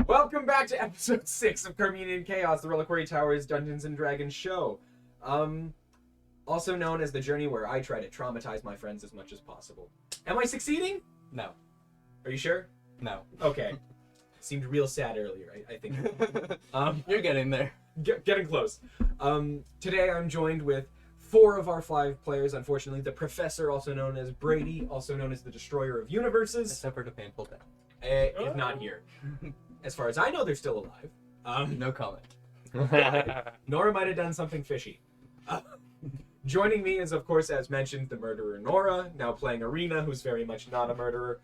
Welcome back to episode 6 of Karminia and Chaos, the Reliquary Towers Dungeons and Dragons show. Also known as the journey where I try to traumatize my friends as much as possible. Am I succeeding? No. Are you sure? No. Okay. Seemed real sad earlier, I think. You're getting there. Getting close. Today I'm joined with 4 of our 5 players, unfortunately. The Professor, also known as Bradey, also known as the Destroyer of Universes. Except for the painful death. If not here. As far as I know, they're still alive. No comment. Nora might have done something fishy. Joining me is, of course, as mentioned, the murderer Nora, now playing Ariena, who's very much not a murderer.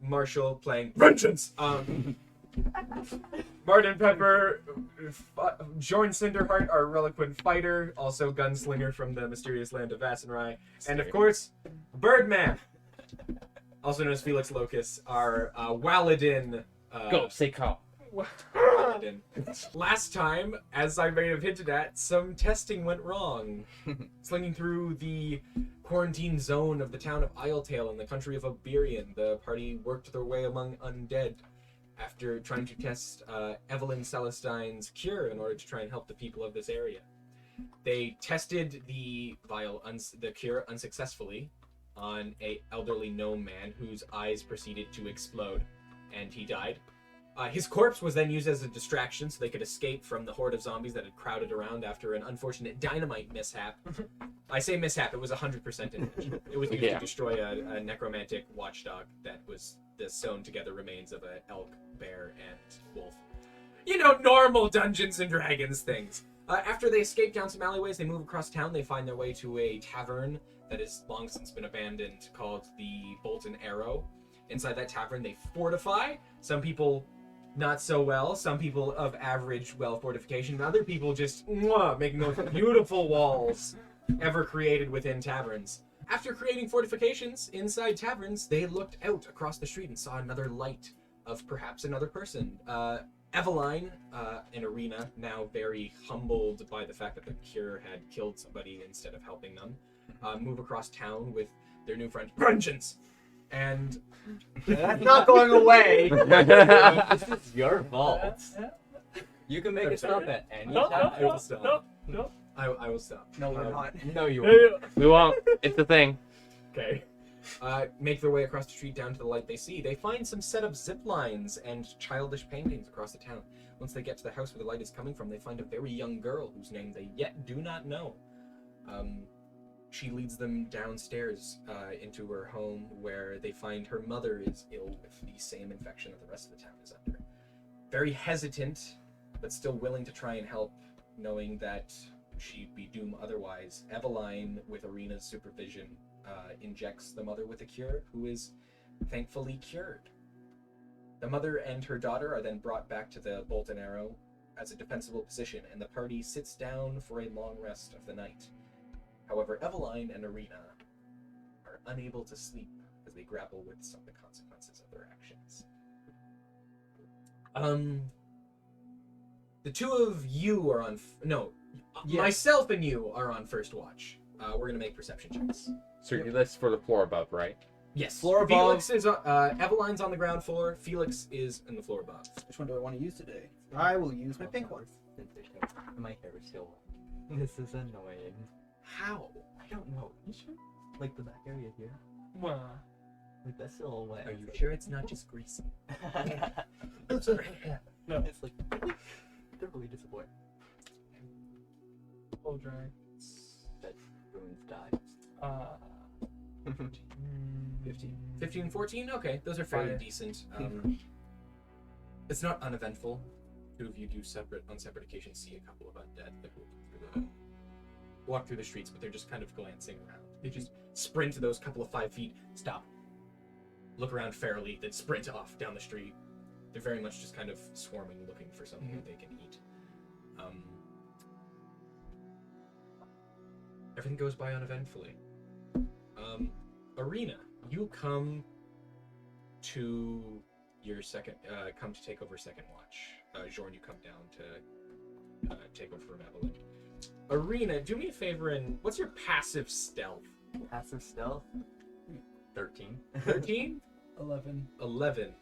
Marshall playing Vengeance. Martin Pepper, Jorn Cinderheart, our Reliquant fighter, also gunslinger from the mysterious land of Vassenrai. And, of course, Birdman, also known as Felix Locust, our Paladin. Go, say call. Paladin. Last time, as I may have hinted at, some testing went wrong. Slinging through the quarantine zone of the town of Isletail in the country of Iberian, the party worked their way among undead after trying to test Evelyn Celestine's cure in order to try and help the people of this area. They tested the cure unsuccessfully on an elderly gnome man whose eyes proceeded to explode, and he died. His corpse was then used as a distraction so they could escape from the horde of zombies that had crowded around after an unfortunate dynamite mishap. I say mishap, it was 100% intentional. It was used to destroy a necromantic watchdog that was the sewn together remains of an elk, bear, and wolf. You know, normal Dungeons and Dragons things. After they escape down some alleyways, they move across town. They find their way to a tavern that has long since been abandoned called the Bolt and Arrow. Inside that tavern, they fortify. Some people not so well. Some people of average well fortification. And other people just making those beautiful walls ever created within taverns. After creating fortifications inside taverns, they looked out across the street and saw another light of perhaps another person. Eveline and Ariena, now very humbled by the fact that the cure had killed somebody instead of helping them, move across town with their new friend, Vengeance. And that's not going away. This is your fault. You can make it stop at any time. I will stop. No. I will stop. No, we're not. No, you won't. We won't. It's a thing. Okay. Make their way across the street down to the light they see. They find some set up zip lines and childish paintings across the town. Once they get to the house where the light is coming from, they find a very young girl whose name they yet do not know. She leads them downstairs into her home, where they find her mother is ill with the same infection that the rest of the town is under. Very hesitant, but still willing to try and help, knowing that she'd be doomed otherwise. Eveline, with Ariena's supervision, injects the mother with a cure, who is thankfully cured. The mother and her daughter are then brought back to the Bolt and Arrow as a defensible position, and the party sits down for a long rest of the night. However, Eveline and Ariena are unable to sleep as they grapple with some of the consequences of their actions. The two of you are on... myself and you are on first watch. We're going to make perception checks. So that's for the floor above, right? Yes. Floor above. Felix is... Eveline's on the ground floor. Felix is in the floor above. Which one do I want to use today? I will use my pink one. My hair is still wet. This is annoying. How? I don't know. You sure? Like the back area here? Wow. Like that's still wet. Are you sure it's not just greasy? No. It's like they're really disappointed. All dry. That ruins die. 15 and 14? Okay, those are fairly decent. It's not uneventful. Two of you do on separate occasions see a couple of undead that walk through the streets, but they're just kind of glancing around. They just sprint those couple of 5 feet, stop, look around fairly, then sprint off down the street. They're very much just kind of swarming, looking for something that they can eat. Everything goes by uneventfully. Ariena, you come to your second, come to take over second watch. Jorn, you come down to take over from Evelyn. Ariena, do me a favor and what's your passive stealth? Passive stealth? 13. 13? 11. 11.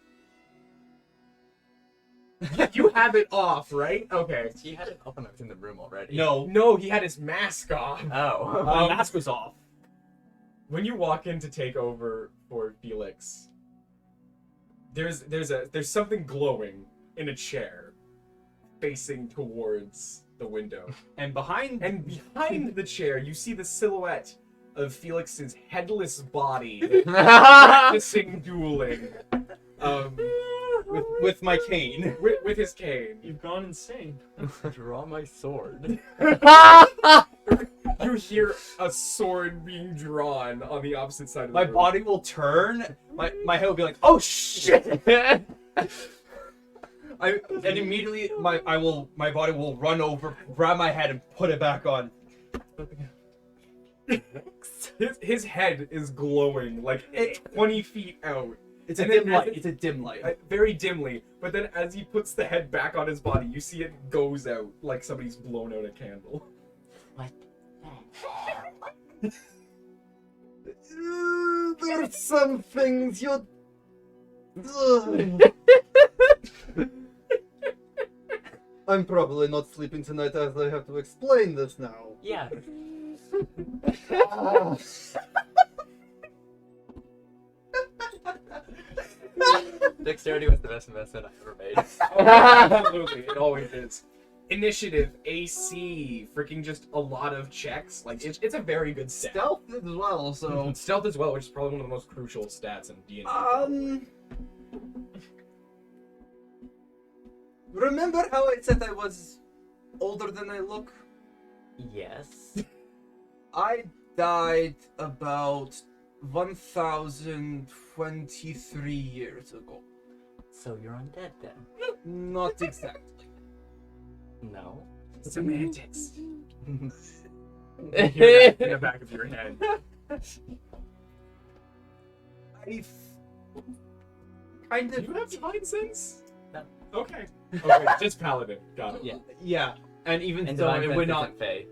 You have it off, right? Okay. He had it up when I was in the room already. No, he had his mask off. Oh. My mask was off. When you walk in to take over for Felix, there's something glowing in a chair, facing towards the window. And behind And behind the chair, you see the silhouette of Felix's headless body practicing dueling. with my cane. With his cane. You've gone insane. Draw my sword. You hear a sword being drawn on the opposite side of the My room. body will turn. My head will be like, oh shit! And immediately my body will run over, grab my head, and put it back on. His head is glowing like 20 feet out. It's a And then dim as light. it- It's a dim light. Very dimly, but then as he puts the head back on his body, you see it goes out like somebody's blown out a candle. There's some things you. I'm probably not sleeping tonight as I have to explain this now. Yeah. Dexterity was the best investment I've ever made. Absolutely, it always is. Initiative, AC, freaking just a lot of checks. Like it's a very good stat. Stealth as well, so. Stealth as well, which is probably one of the most crucial stats in D&D. Remember how I said I was older than I look? Yes. I died about 1,023 years ago. So you're undead then? Not exactly. No. Semantics. You hear that in the back of your head. I kind Do of. you have divine sense? No. Okay. Okay, just paladin. Got it. Yeah. Yeah, and even And so, divine it sense would not. isn't Fey.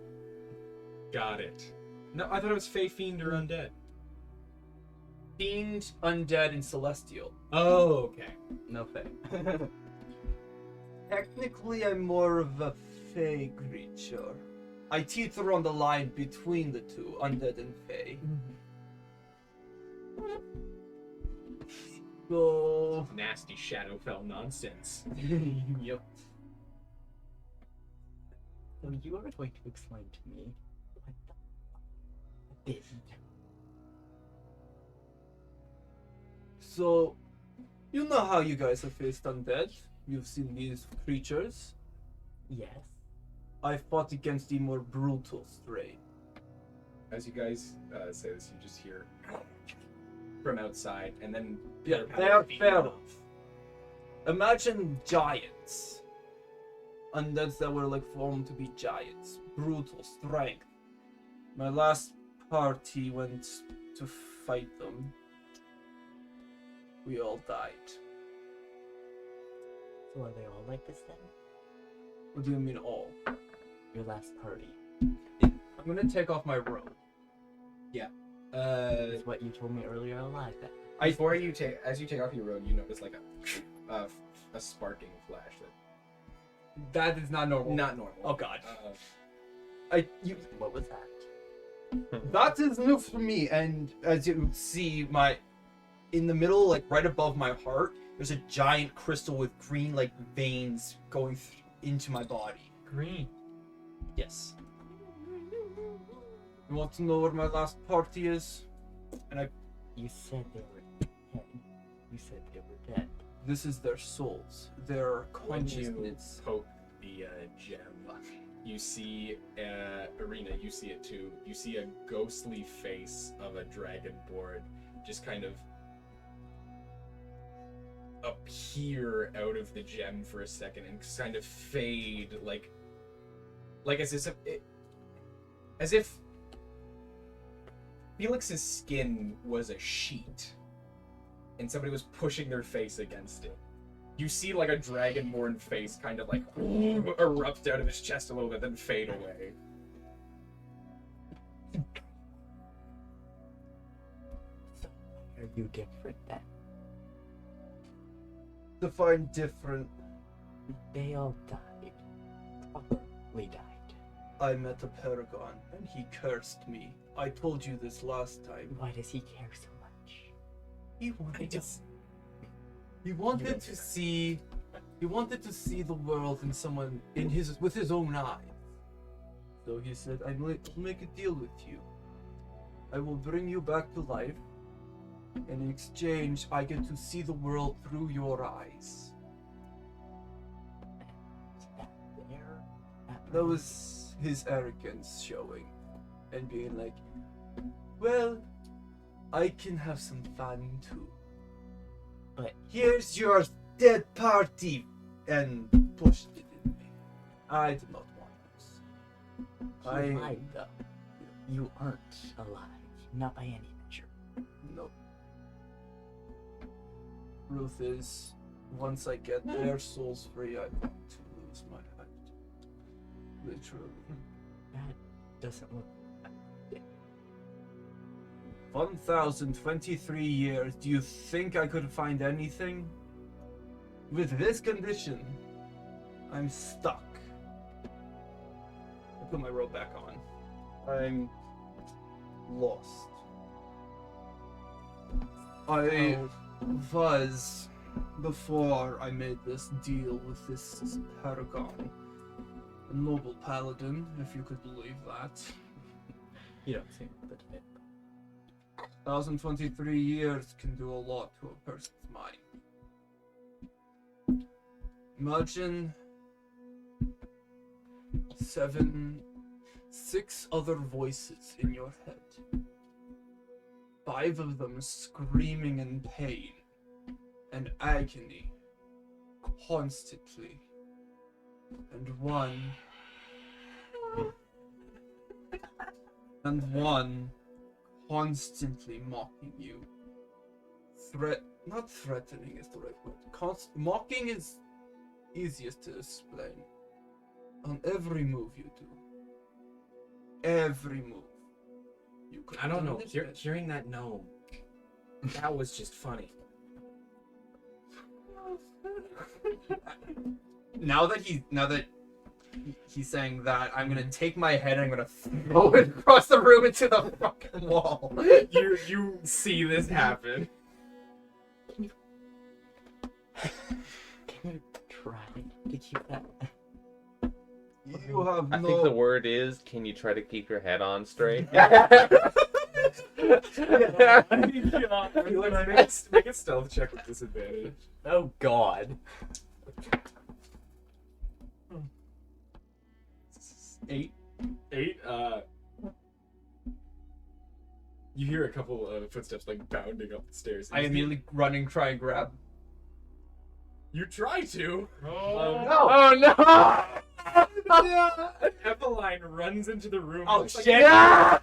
Got it. No, I thought it was Fey, Fiend, or Undead. Fiend, undead, and celestial. Oh, okay. No Fey. Technically, I'm more of a fey creature. I teeter on the line between the two, undead and fey. So. Nasty Shadowfell nonsense. Yep. So you are going to explain to me what the did. So, you know how you guys have faced undead. You've seen these creatures. Yes. I fought against the more brutal strain. As you guys say this, you just hear from outside, and then Yeah, pitter-patter they are feet. feral. Imagine giants. Undeads that were like formed to be giants. Brutal strength. My last party went to fight them. We all died. So are they all like this then? What do you mean all? Your last party. I'm gonna take off my robe. Is what you told me earlier alive then. Before you take, as you take off your robe, you notice like a sparking flash. That is not normal. Not normal. Oh god. What was that? That is new for me, and as you see, in the middle, like right above my heart, there's a giant crystal with green like veins going into my body. Green. Yes. You want to know where my last party is? You said they were dead. You said they were dead. This is their souls, their When you consciousness. poke the gem, you see Ariena. You see it too. You see a ghostly face of a dragonborn just kind of appear out of the gem for a second and kind of fade, like as if Felix's skin was a sheet and somebody was pushing their face against it. You see like a dragonborn face kind of like erupt out of his chest a little bit, then fade away. So why are you different then? Define different. They all died. Properly died. I met a Paragon, and he cursed me. I told you this last time. Why does he care so much? He wanted to. He wanted to see. He wanted to see the world with his own eyes. So he said, "I'll make a deal with you. I will bring you back to life. And in exchange, I get to see the world through your eyes." Is that there? That was his arrogance showing, and being like, "Well, I can have some fun too. But Here's your dead party," and pushed it in me. I did not want this. he lied, though. You aren't alive. Not by any measure. No. Truth is, once I get their souls free, I want to lose my head. Literally. That doesn't look. 1,023 years. Do you think I could find anything? With this condition, I'm stuck. I put my robe back on. I'm lost. I was, before I made this deal with this Paragon, a noble paladin, if you could believe that. You don't seem a bit of it. 1,023 years can do a lot to a person's mind. Imagine 6 other voices in your head. 5 of them screaming in pain and agony constantly. And one constantly mocking you. Not threatening is the right word. Mocking is easiest to explain. On every move you do. Every move. You could I don't know. do this. Hearing that gnome, that was just funny. Now that he's saying that, I'm gonna take my head and I'm gonna throw it across the room into the fucking wall. You see this happen. Can you try to keep that? You have I think the word is, can you try to keep your head on straight? Make a stealth check with disadvantage. Oh God. 8. 8. You hear a couple of footsteps like bounding up the stairs. I immediately run and try and grab. You try to. Oh no! Eveline runs into the room. Oh, It's like, shit. Yeah!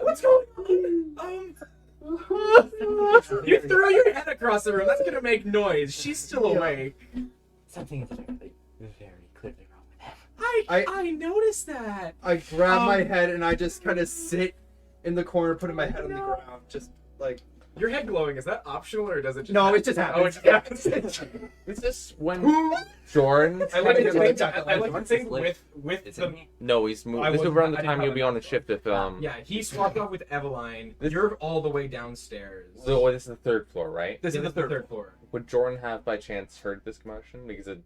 What's going on? You throw your head across the room. That's gonna make noise. She's still awake. Something is very, very clearly wrong with him. I noticed that. I grab my head and I just kind of sit in the corner, putting my head on the ground, just like. Your head glowing, is that optional or does it just No, happen? it just happens. Oh, it just happens. Is this when Jorn? I like to think, Jack, I like to Jorn's think lit. with Is the... it? No, he's moved. I This is wasn't- around the I didn't time have you'll be that on the much. shift with Yeah, he swapped off with Eveline. You're all the way downstairs. So this is the 3rd floor, right? This is the third floor. Would Jorn have by chance heard this commotion? Because it.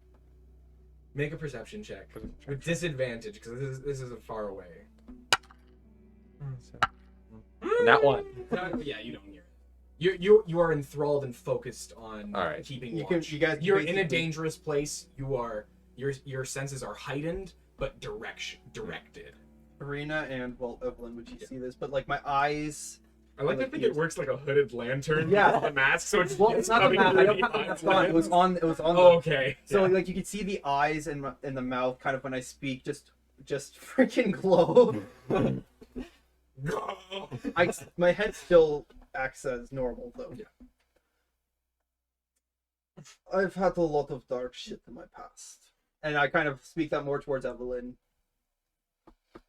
Make a perception check with disadvantage because this is far away. That one. Yeah, you don't hear it. You are enthralled and focused on All right. keeping You watch. can- you guys You're in a basically- dangerous place. Your senses are heightened but directed. Ariena and, well, Evelyn, would you see this? But, like, my eyes. I like to think it works like a hooded lantern Yeah. with the mask, so it's, Well, it's not the coming mouth. through I don't have the behind mask you. on. It was on. It was on. Oh, okay. So, Yeah. like, you could see the eyes and the mouth, kind of when I speak, just freaking glow. My head still acts as normal, though. Yeah. I've had a lot of dark shit in my past, and I kind of speak that more towards Evelyn.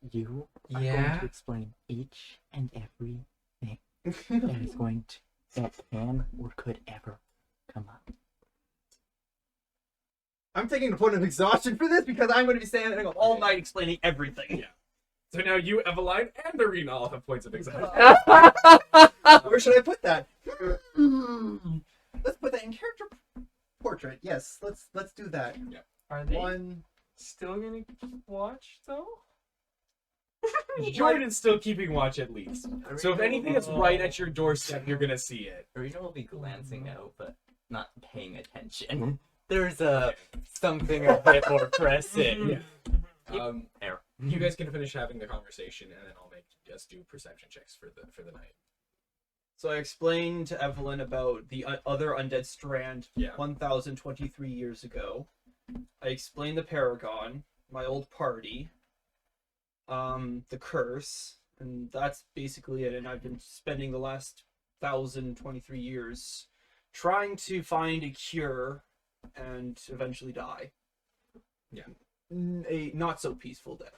You are going Yeah? to explain each and every thing that is going to, that can or could ever come up. I'm taking the point of exhaustion for this because I'm going to be standing up all night explaining everything. Yeah. So now you, Eveline, and Ariena all have points of exhaustion. Where should I put that? Let's put that in character portrait. Yes, let's do that. Are they One. still gonna watch though? Jordan's still keeping watch at least. So if anything is right at your doorstep, you're gonna see it. Ariena will be glancing out, but not paying attention. There's something a bit more pressing. Yeah. Error. You guys can finish having the conversation, and then I'll make us do perception checks for the night. So I explained to Evelyn about the other undead strand 1,023 years ago. I explained the Paragon, my old party, the curse, and that's basically it. And I've been spending the last 1,023 years trying to find a cure and eventually die. Yeah. A not so peaceful death.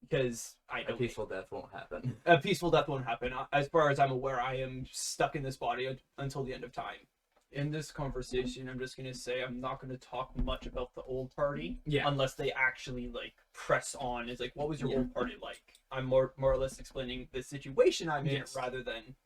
Because I A don't peaceful death won't happen. a peaceful death won't happen. As far as I'm aware, I am stuck in this body until the end of time. In this conversation, I'm just going to say I'm not going to talk much about the old party unless they actually like press on. It's like, what was your old party like? I'm more or less explaining the situation I'm in rather than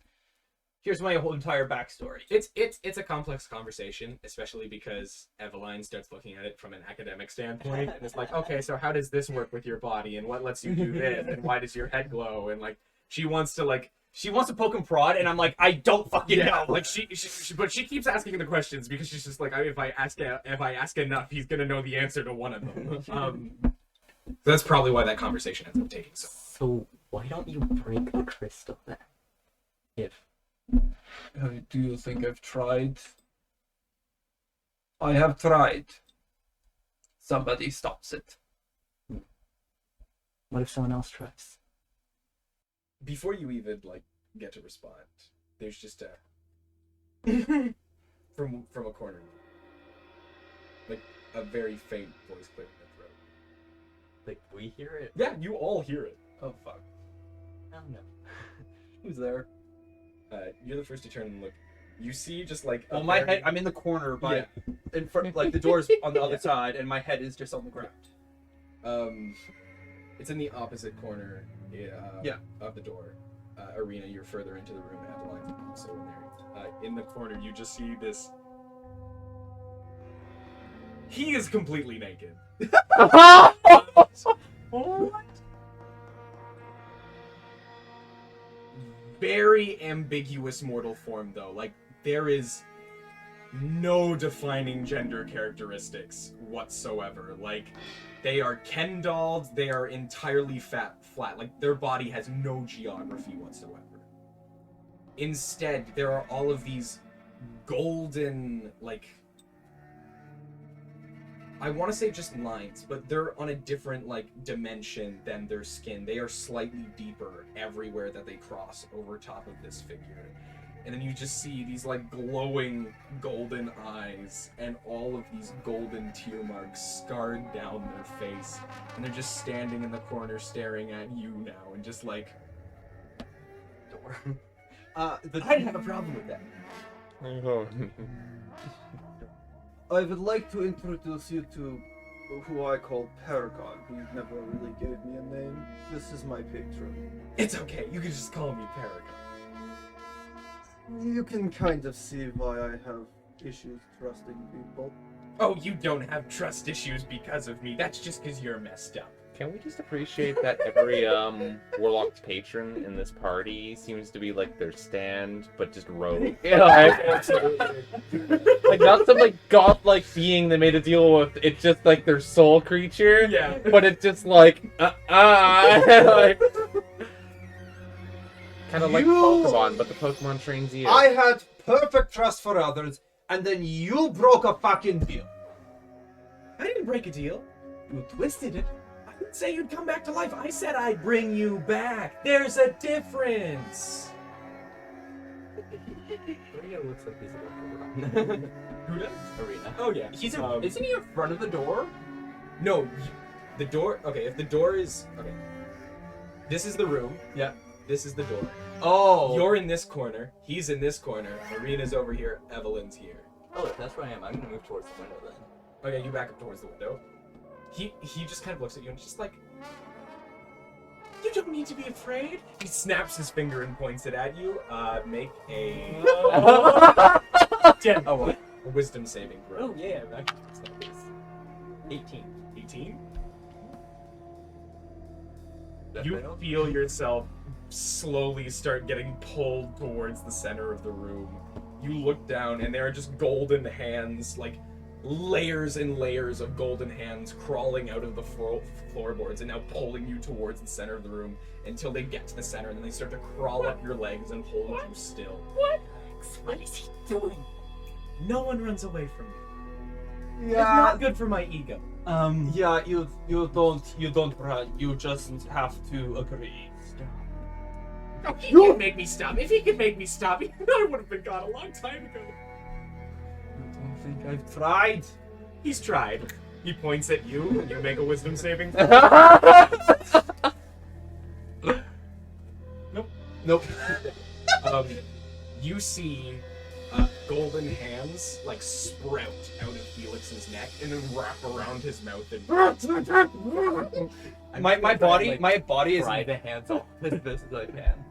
here's my whole entire backstory. It's a complex conversation, especially because Eveline starts looking at it from an academic standpoint, and it's like, okay, so how does this work with your body, and what lets you do this, and why does your head glow, and like she wants to poke and prod, and I'm like, I don't fucking know. Like but she keeps asking the questions because she's just like, if I ask enough, he's gonna know the answer to one of them. That's probably why that conversation ends up taking so long. So why don't you break the crystal then? Do you think I've tried? I have tried. Somebody stops it. What if someone else tries? Before you even like get to respond, there's just a from a corner, like a very faint voice clear in the throat. Like, we hear it? Yeah, you all hear it. Oh fuck. I don't know. Who's there? You're the first to turn and look. You see just like Well, my head. I'm in the corner, but in front, like the door's on the other side, and my head is just on the ground. It's in the opposite corner. Of the door. Ariena, you're further into the room. Eveline's also in there. In the corner, you just see this. He is completely naked. What? Very ambiguous mortal form, though. Like, there is no defining gender characteristics whatsoever. Like, they are Ken-dolled, they are entirely flat. Like, their body has no geography whatsoever. Instead, there are all of these golden, like, I want to say just lines, but they're on a different, like, dimension than their skin. They are slightly deeper everywhere that they cross over top of this figure. And then you just see these, like, glowing golden eyes and all of these golden tear marks scarred down their face. And they're just standing in the corner staring at you now and just, like... Door. I didn't have a problem with that. I would like to introduce you to who I call Paragon, who never really gave me a name. This is my patron. It's okay, you can just call me Paragon. You can kind of see why I have issues trusting people. Oh, you don't have trust issues because of me. That's just because you're messed up. Can we just appreciate that every Warlock's patron in this party seems to be like their stand, but just rogue? Absolutely. Like not some like godlike being they made a deal with. It's just like their soul creature. Yeah. But it's just like like, kind of like Pokemon, but the Pokemon trains you. I had perfect trust for others, and then you broke a fucking deal. I didn't break a deal. You twisted it. I didn't say you'd come back to life. I said I'd bring you back. There's a difference. Ariena looks like he's about to run. Who does? Ariena. Oh yeah. He's isn't he in front of the door? No, the door. Okay, if the door is okay. This is the room. Yeah. This is the door. Oh. You're in this corner. He's in this corner. Ariena's over here. Evelyn's here. Oh, if that's where I am, I'm gonna move towards the window then. Okay, you back up towards the window. He just kind of looks at you and just like, you don't need to be afraid. He snaps his finger and points it at you. Make a Ten. Oh, what? wisdom saving throw. Oh, yeah. Right. 18. 18. That You failed? feel yourself slowly start getting pulled towards the center of the room. You look down and there are just golden hands, like layers and layers of golden hands crawling out of the floorboards and now pulling you towards the center of the room until they get to the center and then they start to crawl up your legs and hold you still. What is he doing? No one runs away from me. It's Yeah. not good for my ego. Yeah. You don't run. You just have to agree. No, he can make me stop. If he could make me stop, I would have been gone a long time ago. I don't think I've tried. He's tried. He points at you. You make a wisdom saving. Nope. You see golden hands like sprout out of Felix's neck and then wrap around his mouth and My body is. Pry the hands off as best as I can.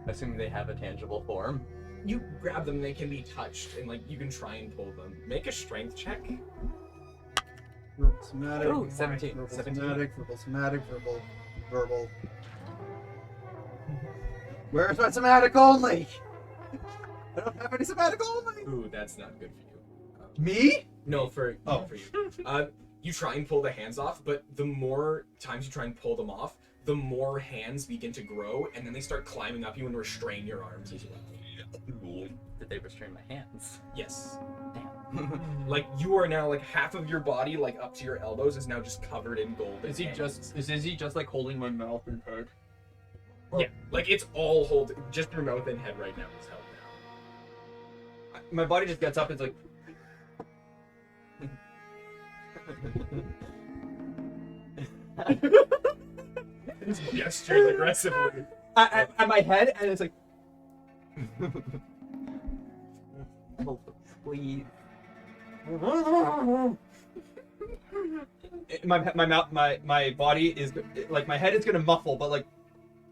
Assuming they have a tangible form. you grab them. They can be touched and like you can try and pull them. Make a strength check. Verbal somatic. Ooh, 17. Verbal 17. somatic. Verbal somatic. Verbal. Where's my somatic only? I don't have any somatic only. Ooh, that's not good for you. Me? No, for Oh. for you. You try and pull the hands off, but the more times you try and pull them off, the more hands begin to grow, and then they start climbing up you and restrain your arms as well. Did they restrain my hands? Yes. Damn. Like you are now like half of your body, like up to your elbows, is now just covered in gold. Is he just like holding my mouth and head? Yeah, like it's all hold. Just your mouth and head right now is held down. My body just gets up. It's like. He gestures aggressively. At my head, and it's like. Please. My body is like my head is gonna muffle, but like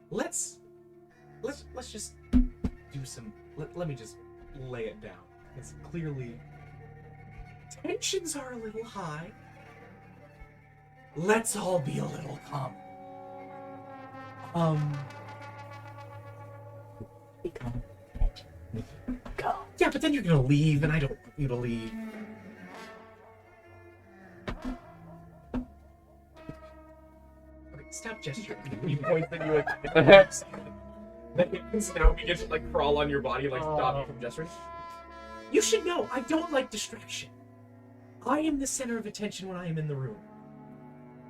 Let's just do some. Let me just lay it down. It's clearly tensions are a little high. Let's all be a little calm. Go. Yeah, but then you're gonna leave, and I don't want you to leave. Okay, stop gesturing. He points at you again. The hands now begin to like crawl on your body, like stop you from gesturing. You should know, I don't like distraction. I am the center of attention when I am in the room.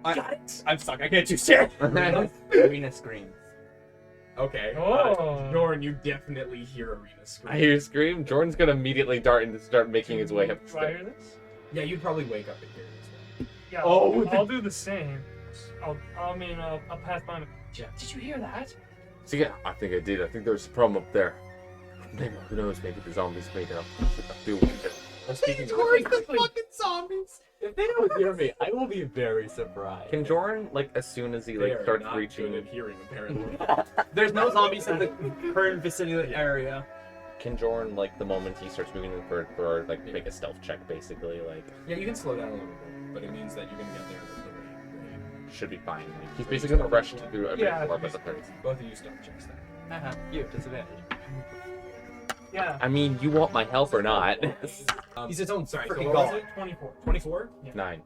Got it? I'm stuck. I can't do shit. Arena screams. Okay. Oh. Jorn, you definitely hear Ariena scream. I hear you scream. Jordan's gonna immediately dart and start making his way up the Do I stairs. hear this? Yeah, you'd probably wake up and hear it as Yeah. Oh, I'll do the same. I'll pass by. Did you hear that? So yeah, I think I did. I think there's a problem up there. Maybe, who knows? Maybe the zombies made it up through window. well. I'm speaking Of course, the fucking zombies. If they don't hear me, I will be very surprised. Can Jordan, like, as soon as he They like are starts not reaching, good at hearing, apparently. There's no zombies in the current vicinity area. can Jordan, like, the moment he starts moving for like make a stealth check, basically, like, Yeah, you can slow down a little bit, but it means that you're gonna get there with the rate. should be fine. Like, he's basically gonna rush through every Yeah, floor by the place. Both of you stealth checks then. Haha, you have disadvantage. Yeah. I mean, you want my help or not? He's his own Sorry, so freaking what was god. it? 24. 24? 9.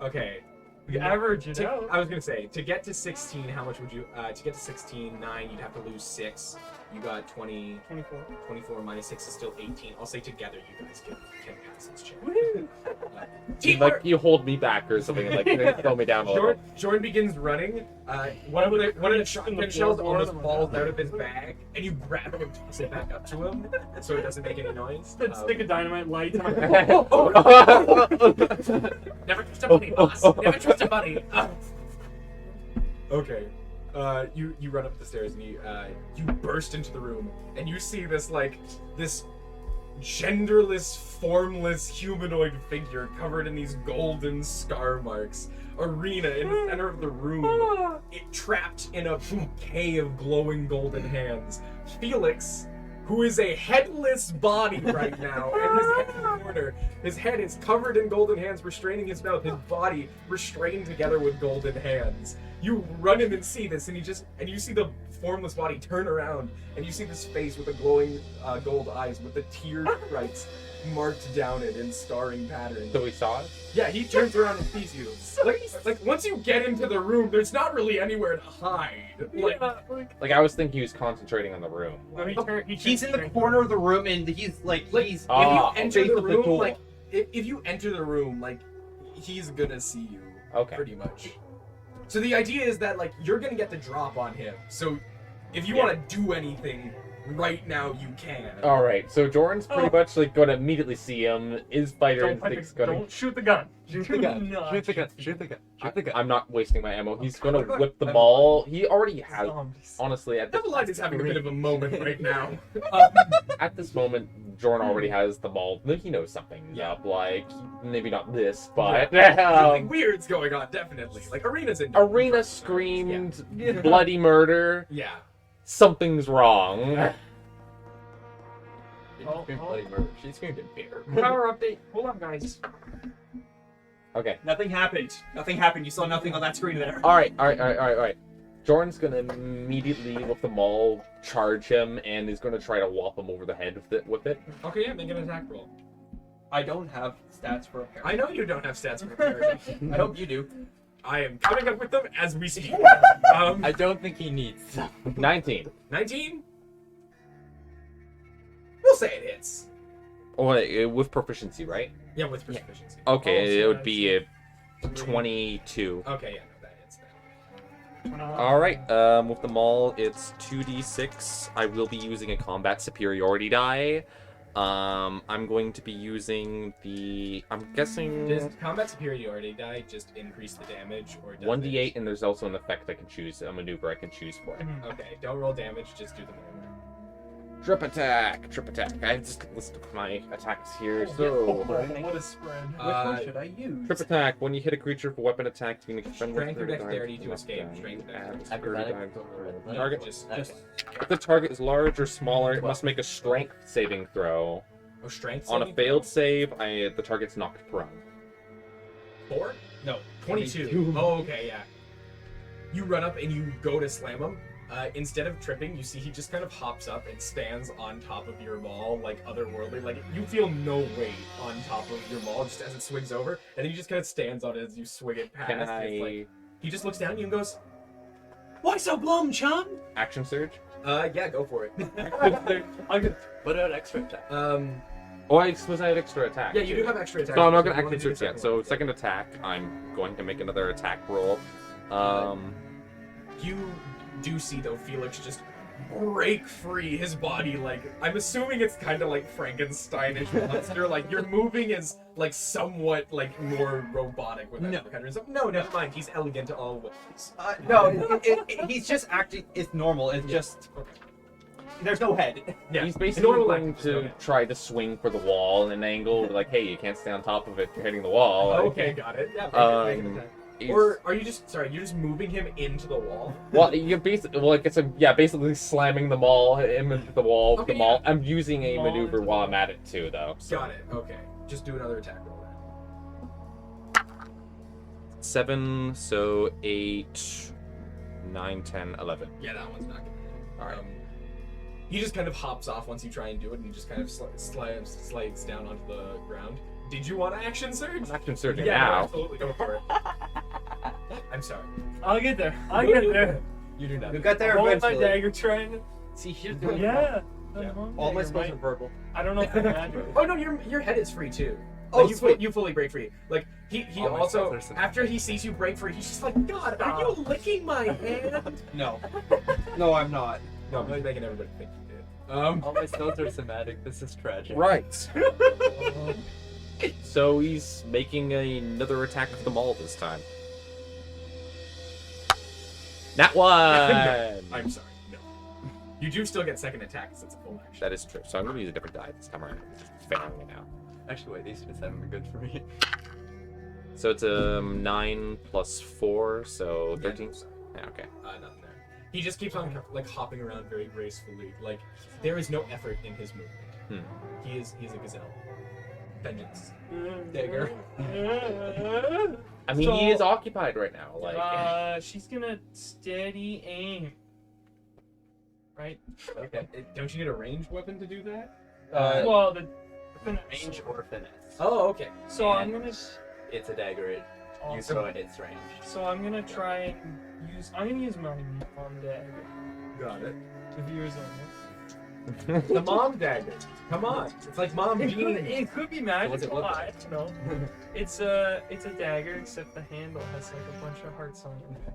Okay. You average it To- out. I was gonna say, to get to 16, how much would you, to get to 16, 9, you'd have to lose 6. You got 20, 24. 24 minus 6 is still 18. I'll say together you guys can pass this check. Woohoo! Teamwork! Like, you hold me back or something, and, like, throw me down a little. Jordan begins running. One of the shotgun shells almost falls out of his bag, and you grab it and toss it back up to him, so it doesn't make any noise. Then stick a dynamite light on Never trust a bunny, boss. Never trust a bunny. Okay. You run up the stairs and you burst into the room and you see this genderless, formless humanoid figure covered in these golden scar marks. Ariena in the center of the room, it trapped in a bouquet of glowing golden hands. Felix, who is a headless body right now, and his head in the corner. His head is covered in golden hands, restraining his mouth. His body restrained together with golden hands. You run in and see this, and you see the formless body turn around, and you see this face with the glowing gold eyes with the tear stripes marked down it in starring patterns. So we saw it? Yeah, he turns around and sees you. Like once you get into the room, there's not really anywhere to hide. Like, I was thinking he was concentrating on the room. No, He's in the corner of the room, and he's if you enter the room, like if you enter the room, like he's gonna see you. Okay. Pretty much. So the idea is that like you're gonna get the drop on him. So if you want to do anything right now, you can. All right. So Jorn's pretty much like going to immediately see him. His fighter instinct's going to. Don't shoot the gun. Shoot the gun. Shoot the gun. Shoot the gun. Shoot the gun. I'm not wasting my ammo. He's going to whip the ball. He already has. Honestly, at Eveline is having a bit of a moment right now. At this moment, Jorn already has the ball. He knows something's up. Like, maybe not this, but Something weird's going on, definitely. Like Ariena's in. Ariena screamed bloody murder. Yeah. Something's wrong. She didn't scream bloody murder. She screamed in fear. Power update. Hold on, guys. Okay. Nothing happened. Nothing happened. You saw nothing on that screen there. All right. Jorn's gonna immediately, with the maul, charge him, and is gonna try to whop him over the head with it. Okay, yeah, make an attack roll. I don't have stats for a pair. I know you don't have stats for Paragon. I hope you do. I am coming up with them as we speak. I don't think he needs some. 19. 19? We'll say it hits. Oh, with proficiency, right? Yeah, with proficiency. Okay, Oh, it so would be a 22. Okay, yeah, no, that hits then. All right. With the maul, it's 2d6. I will be using a combat superiority die. I'm going to be using the. I'm guessing. Does combat superiority die just increase the damage, or does 1d8, and there's also an effect I can choose, a maneuver I can choose for it. Okay, don't roll damage, just do the maneuver. Trip attack. I have just listed my attacks here. So, What a spread. Which one should I use? trip attack. When you hit a creature for weapon attack, you can expend Strength or 30 dexterity dice to escape. knockdown. Strength or Add dexterity. 30 Acrobatic. dice. Target. Just If the target is large or smaller, it must make a strength saving throw. oh, strength. On a saving failed throw? save, the target's knocked prone. 4? No, 22. Oh, okay, yeah. You run up and you go to slam him. Instead of tripping, you see he just kind of hops up and stands on top of your maul, like otherworldly. Like you feel no weight on top of your maul just as it swings over, and then he just kind of stands on it as you swing it past. Can It's I like, he just looks down at you and goes, "Why so glum, chum?" action surge? Yeah, go for it. I'm gonna put out extra attack. Oh, I suppose I have extra attack. Yeah, you too. do have extra attack. So I'm not You gonna wanna action do the surge yet. second So one. second attack, I'm going to make another attack roll. You do see though Felix just break free his body, like I'm assuming it's kind of like Frankensteinish monster. Like your moving is like somewhat like more robotic with that No. kind of stuff. No, never mind. He's elegant always. No, he's just acting. It's normal. It's just. There's no head. Yeah, He's basically normal going actions, to okay. try to swing for the wall in an angle, like, hey, you can't stay on top of it. You're hitting the wall. Okay, got it. Yeah, make an attack. He's- Or are you just sorry? You're just moving him into the wall. Well, you're basically basically slamming the maul him into the wall. With Okay, the maul. yeah. I'm using a Maul maneuver into the while wall. I'm at it too, though. So. Got it. Okay, just do another attack roll then. 7, so 8, 9, 10, 11. Yeah, that one's not gonna hit. All right. He just kind of hops off once you try and do it, and he just kind of slides down onto the ground. Did you want to action surge? I'm action surging Yeah, now. absolutely. Go for it. I'm sorry. I'll get there. I'll get there. You do not. We got there Roll my eventually. dagger trying. See, here's Yeah. Yeah. All my spells are verbal. I don't know if it's magic. Oh no, your head is free too. Oh, Like, sweet. you fully break free. Like he All my also spells are simple. after he sees you break free, he's just like, God, are you licking my hand? No. No, I'm not. No, I'm making everybody think you did. all my spells are somatic. This is tragic. Right. So he's making another attack with the maul this time. That one. I'm sorry. No. You do still get second attack because it's a full action. That is true. So I'm gonna use a different die this time around. Failing it now. Actually, wait, these just haven't been good for me. So it's a 9 plus 4, so 13. Yeah, okay. Nothing there. He just keeps on like hopping around very gracefully. Like there is no effort in his movement. He is a gazelle. Vengeance. Dagger. I mean, he is occupied right now. Like, she's gonna steady aim. Right? Okay. Don't you need a ranged weapon to do that? Well, the Range or finesse. Oh, okay. So I'm And gonna. It's a dagger. You Awesome. throw it, it's range. So I'm gonna try and use. I'm gonna use my mom dagger. Got it. The viewers only. The mom dagger. Come on. It's like mom jeans. It could be What's it magical. look I like? don't know. It's a dagger, except the handle has like a bunch of hearts on it.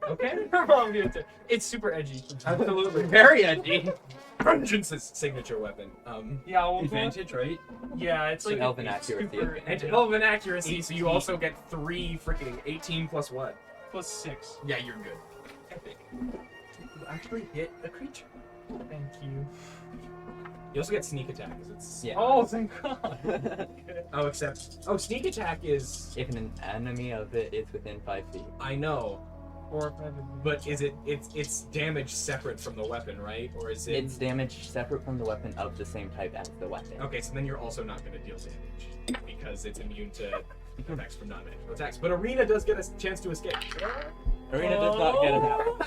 Okay. Her mom gives it. It's super edgy. Absolutely. Very edgy. Vengeance's signature weapon. Yeah, well, Advantage, right? Yeah, it's like elven it's accuracy. super And edgy. elven accuracy, so you 18. also get 3 freaking 18 plus what? Plus 6. Yeah, you're good. Epic. You actually hit a creature. Thank you. You also get sneak attack because it's. Yeah. Oh, thank God. Oh, except. Oh, sneak attack is. If an enemy of it is within 5 feet. I know, 4 or 5 advantage. but is it? It's damage separate from the weapon, right? Or is it? It's damage separate from the weapon of the same type as the weapon. Okay, so then you're also not going to deal damage because it's immune to effects from non-magical attacks. But Ariena does get a chance to escape. Arena does not get it out.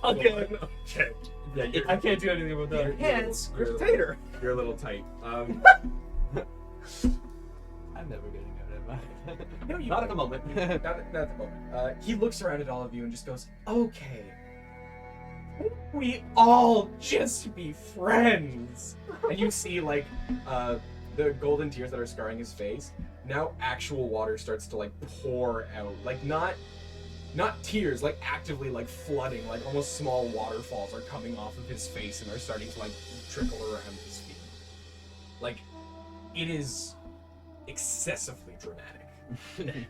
Okay. Okay. Yeah, you're, I can't do anything about that. Hands, you're, Crusader. you're a little tight. I'm never getting out of it. No, you Not at the moment. not at the moment. He looks around at all of you and just goes, "Okay, we all just be friends." And you see like the golden tears that are scarring his face. Now actual water starts to like pour out, like not tears, like actively like flooding, like almost small waterfalls are coming off of his face and are starting to like trickle around his feet. Like it is excessively dramatic.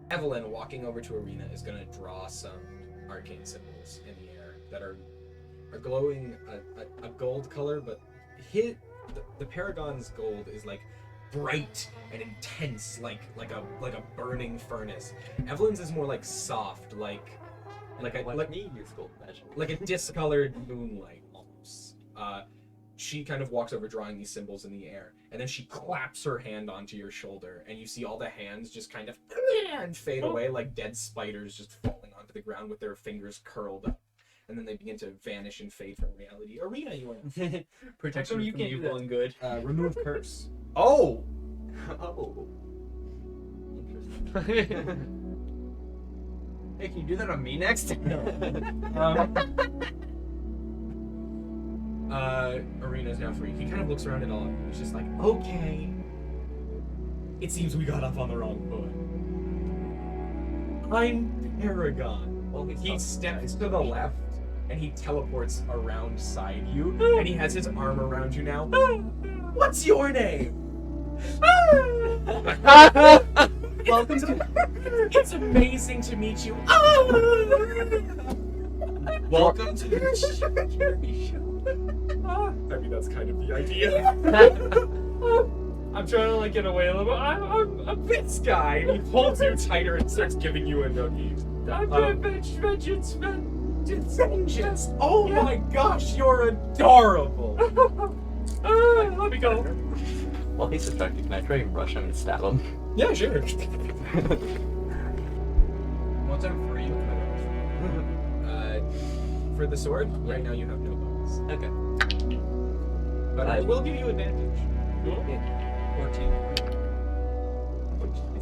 Evelyn, walking over to Ariena, is going to draw some arcane symbols in the air that are glowing a gold color, but the Paragon's gold is like bright and intense, like a burning furnace. Evelyn's is more like soft, like me use gold magic. like a discolored moonlight almost. She kind of walks over drawing these symbols in the air, and then she claps her hand onto your shoulder, and you see all the hands just kind of and fade away like dead spiders just falling onto the ground with their fingers curled up. And then they begin to vanish and fade from reality. Ariena, you are Protection you from can't do evil that? and good. remove curse. Oh! Oh. Interesting. Hey, can you do that on me next? Arena's now free. He kind of looks around at all of you. He's just like, okay. It seems we got off on the wrong foot. I'm Paragon. Well, He steps to the left and he teleports around side you, and he has his arm around you now. What's your name? Welcome to... It's amazing to meet you. Welcome to the Cherry Show. I mean, that's kind of the idea. I'm trying to like get away a little bit. I'm This guy, and he holds you tighter and starts giving you a noogie. vengeance. Vengeance! Oh my gosh, you're adorable! Let me go. While he's distracted, can I try and rush him and stab him? Yeah, sure. Once I'm free, For the sword, right now you have no bonus. Okay. But I will give you advantage. 14.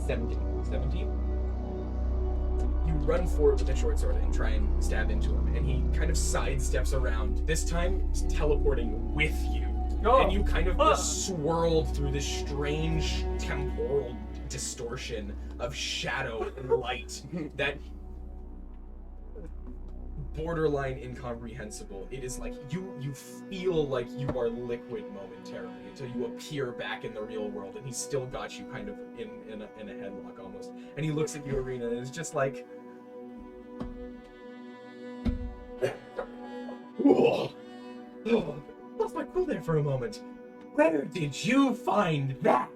17. 17. You run forward with the short sword and try and stab into him, and he kind of sidesteps around. This time, he's teleporting with you. And you kind of are swirled through this strange temporal distortion of shadow and light that borderline incomprehensible. It is like you feel like you are liquid momentarily until you appear back in the real world, and he's still got you kind of in a headlock almost. And he looks at you, Ariena, and is just like, Oh, lost my cool there for a moment. Where did you find that?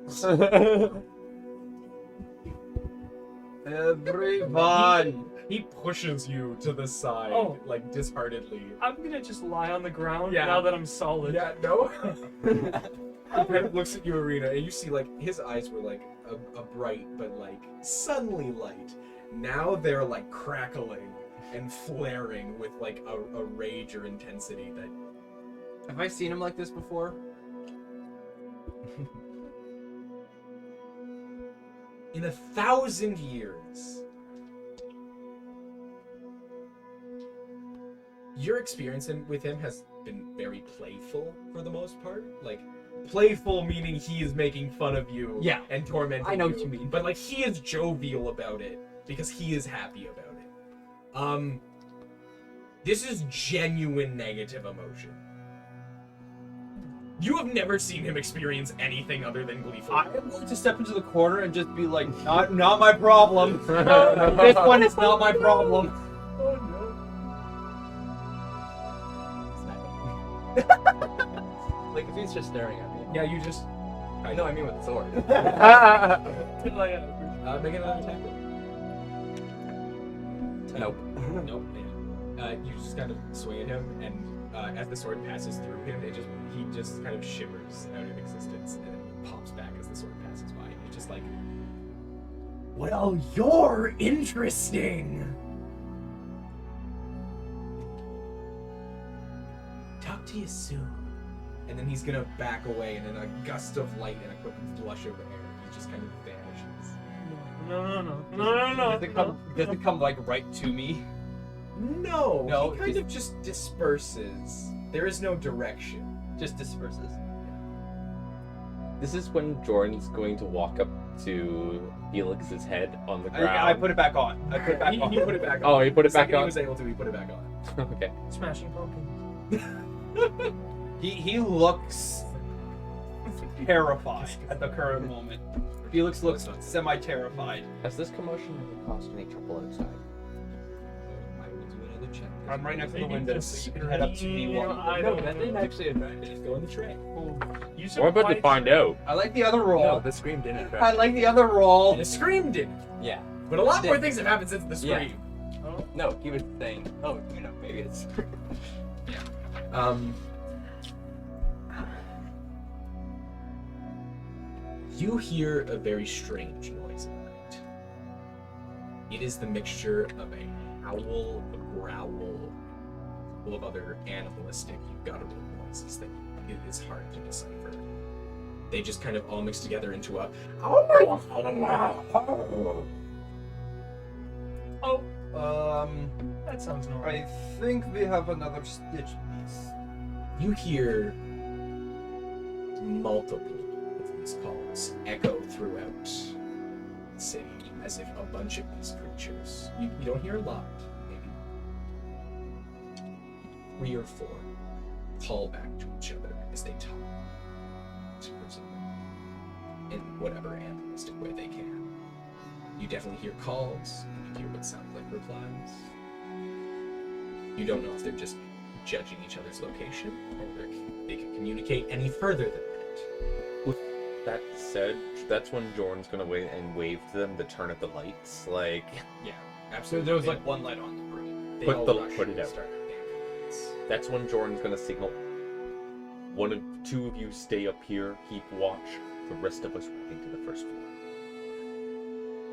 Everyone. He pushes you to the side, Oh. like disheartedly. I'm gonna just lie on the ground Yeah. now that I'm solid. Yeah, no. He kind of looks at you, Ariena, and you see like his eyes were like a bright but like sunny light. Now they're like crackling and flaring with like a rage or intensity that. Have I seen him like this before? In 1,000 years, your experience with him has been very playful for the most part. Like, playful meaning he is making fun of you Yeah. and tormenting you. I know what you mean. But, like, he is jovial about it because he is happy about it. This is genuine negative emotion. You have never seen him experience anything other than gleeful. I am going to step into the corner and just be like, not my problem. This one is not my problem. Oh no. Like if he's just staring at me. Yeah, you just. I know. I mean with the sword. Like, Make another attack. Nope. Nope. You just kind of swing at him, and as the sword passes through him, he just kind of shimmers out of existence, and then pops back as the sword passes by. He's just like, "Well, you're interesting. Talk to you soon." And then he's gonna back away, and in a gust of light and a quick flush of air, he just kind of vanishes. no. Does it come like right to me? No, No, he kind just- of just disperses. There is no direction. Just disperses. This is when Jorn's going to walk up to Felix's head on the ground. I put it back on. I put it back He on. put it back on. Oh, he put it The back second on? He was able to. He put it back on. Okay. Smashing pumpkins. He looks terrified at the current moment. Felix looks semi-terrified. Has this commotion ever caused any trouble outside? I will do another check. I'm right next to the Maybe window, just so you can head up to me. scream, While I No, don't that know. didn't actually attract me. Just go in the tray. Oh, you We're about to find out. I like the other roll. No, the scream didn't attract I me. like the other roll. And the scream did. Yeah. But a lot more Did. things have happened since the Yeah. scream. Oh, No, he was saying, oh, maybe it's. You hear a very strange noise at night. It is the mixture of a howl, a growl, full of other animalistic, guttural noises that it is hard to decipher. They just kind of all mix together into a. oh, that sounds normal. I think we have another stitch piece. You hear multiple of these calls echo throughout the city, as if a bunch of these creatures. You don't hear a lot, maybe 3 or 4 call back to each other as they talk to in whatever animalistic way they can. You definitely hear calls, and you hear what sounds like replies. You don't know if they're just judging each other's location, or they can communicate any further than that. That said, that's when Jorn's gonna wait and wave to them to turn up the lights. Like, Yeah, So absolutely. there was like one light on the room. They put all the- rush put it and out. start dancing. that's when Jorn's gonna signal. 2 of you stay up here, keep watch. The rest of us walk into the first floor.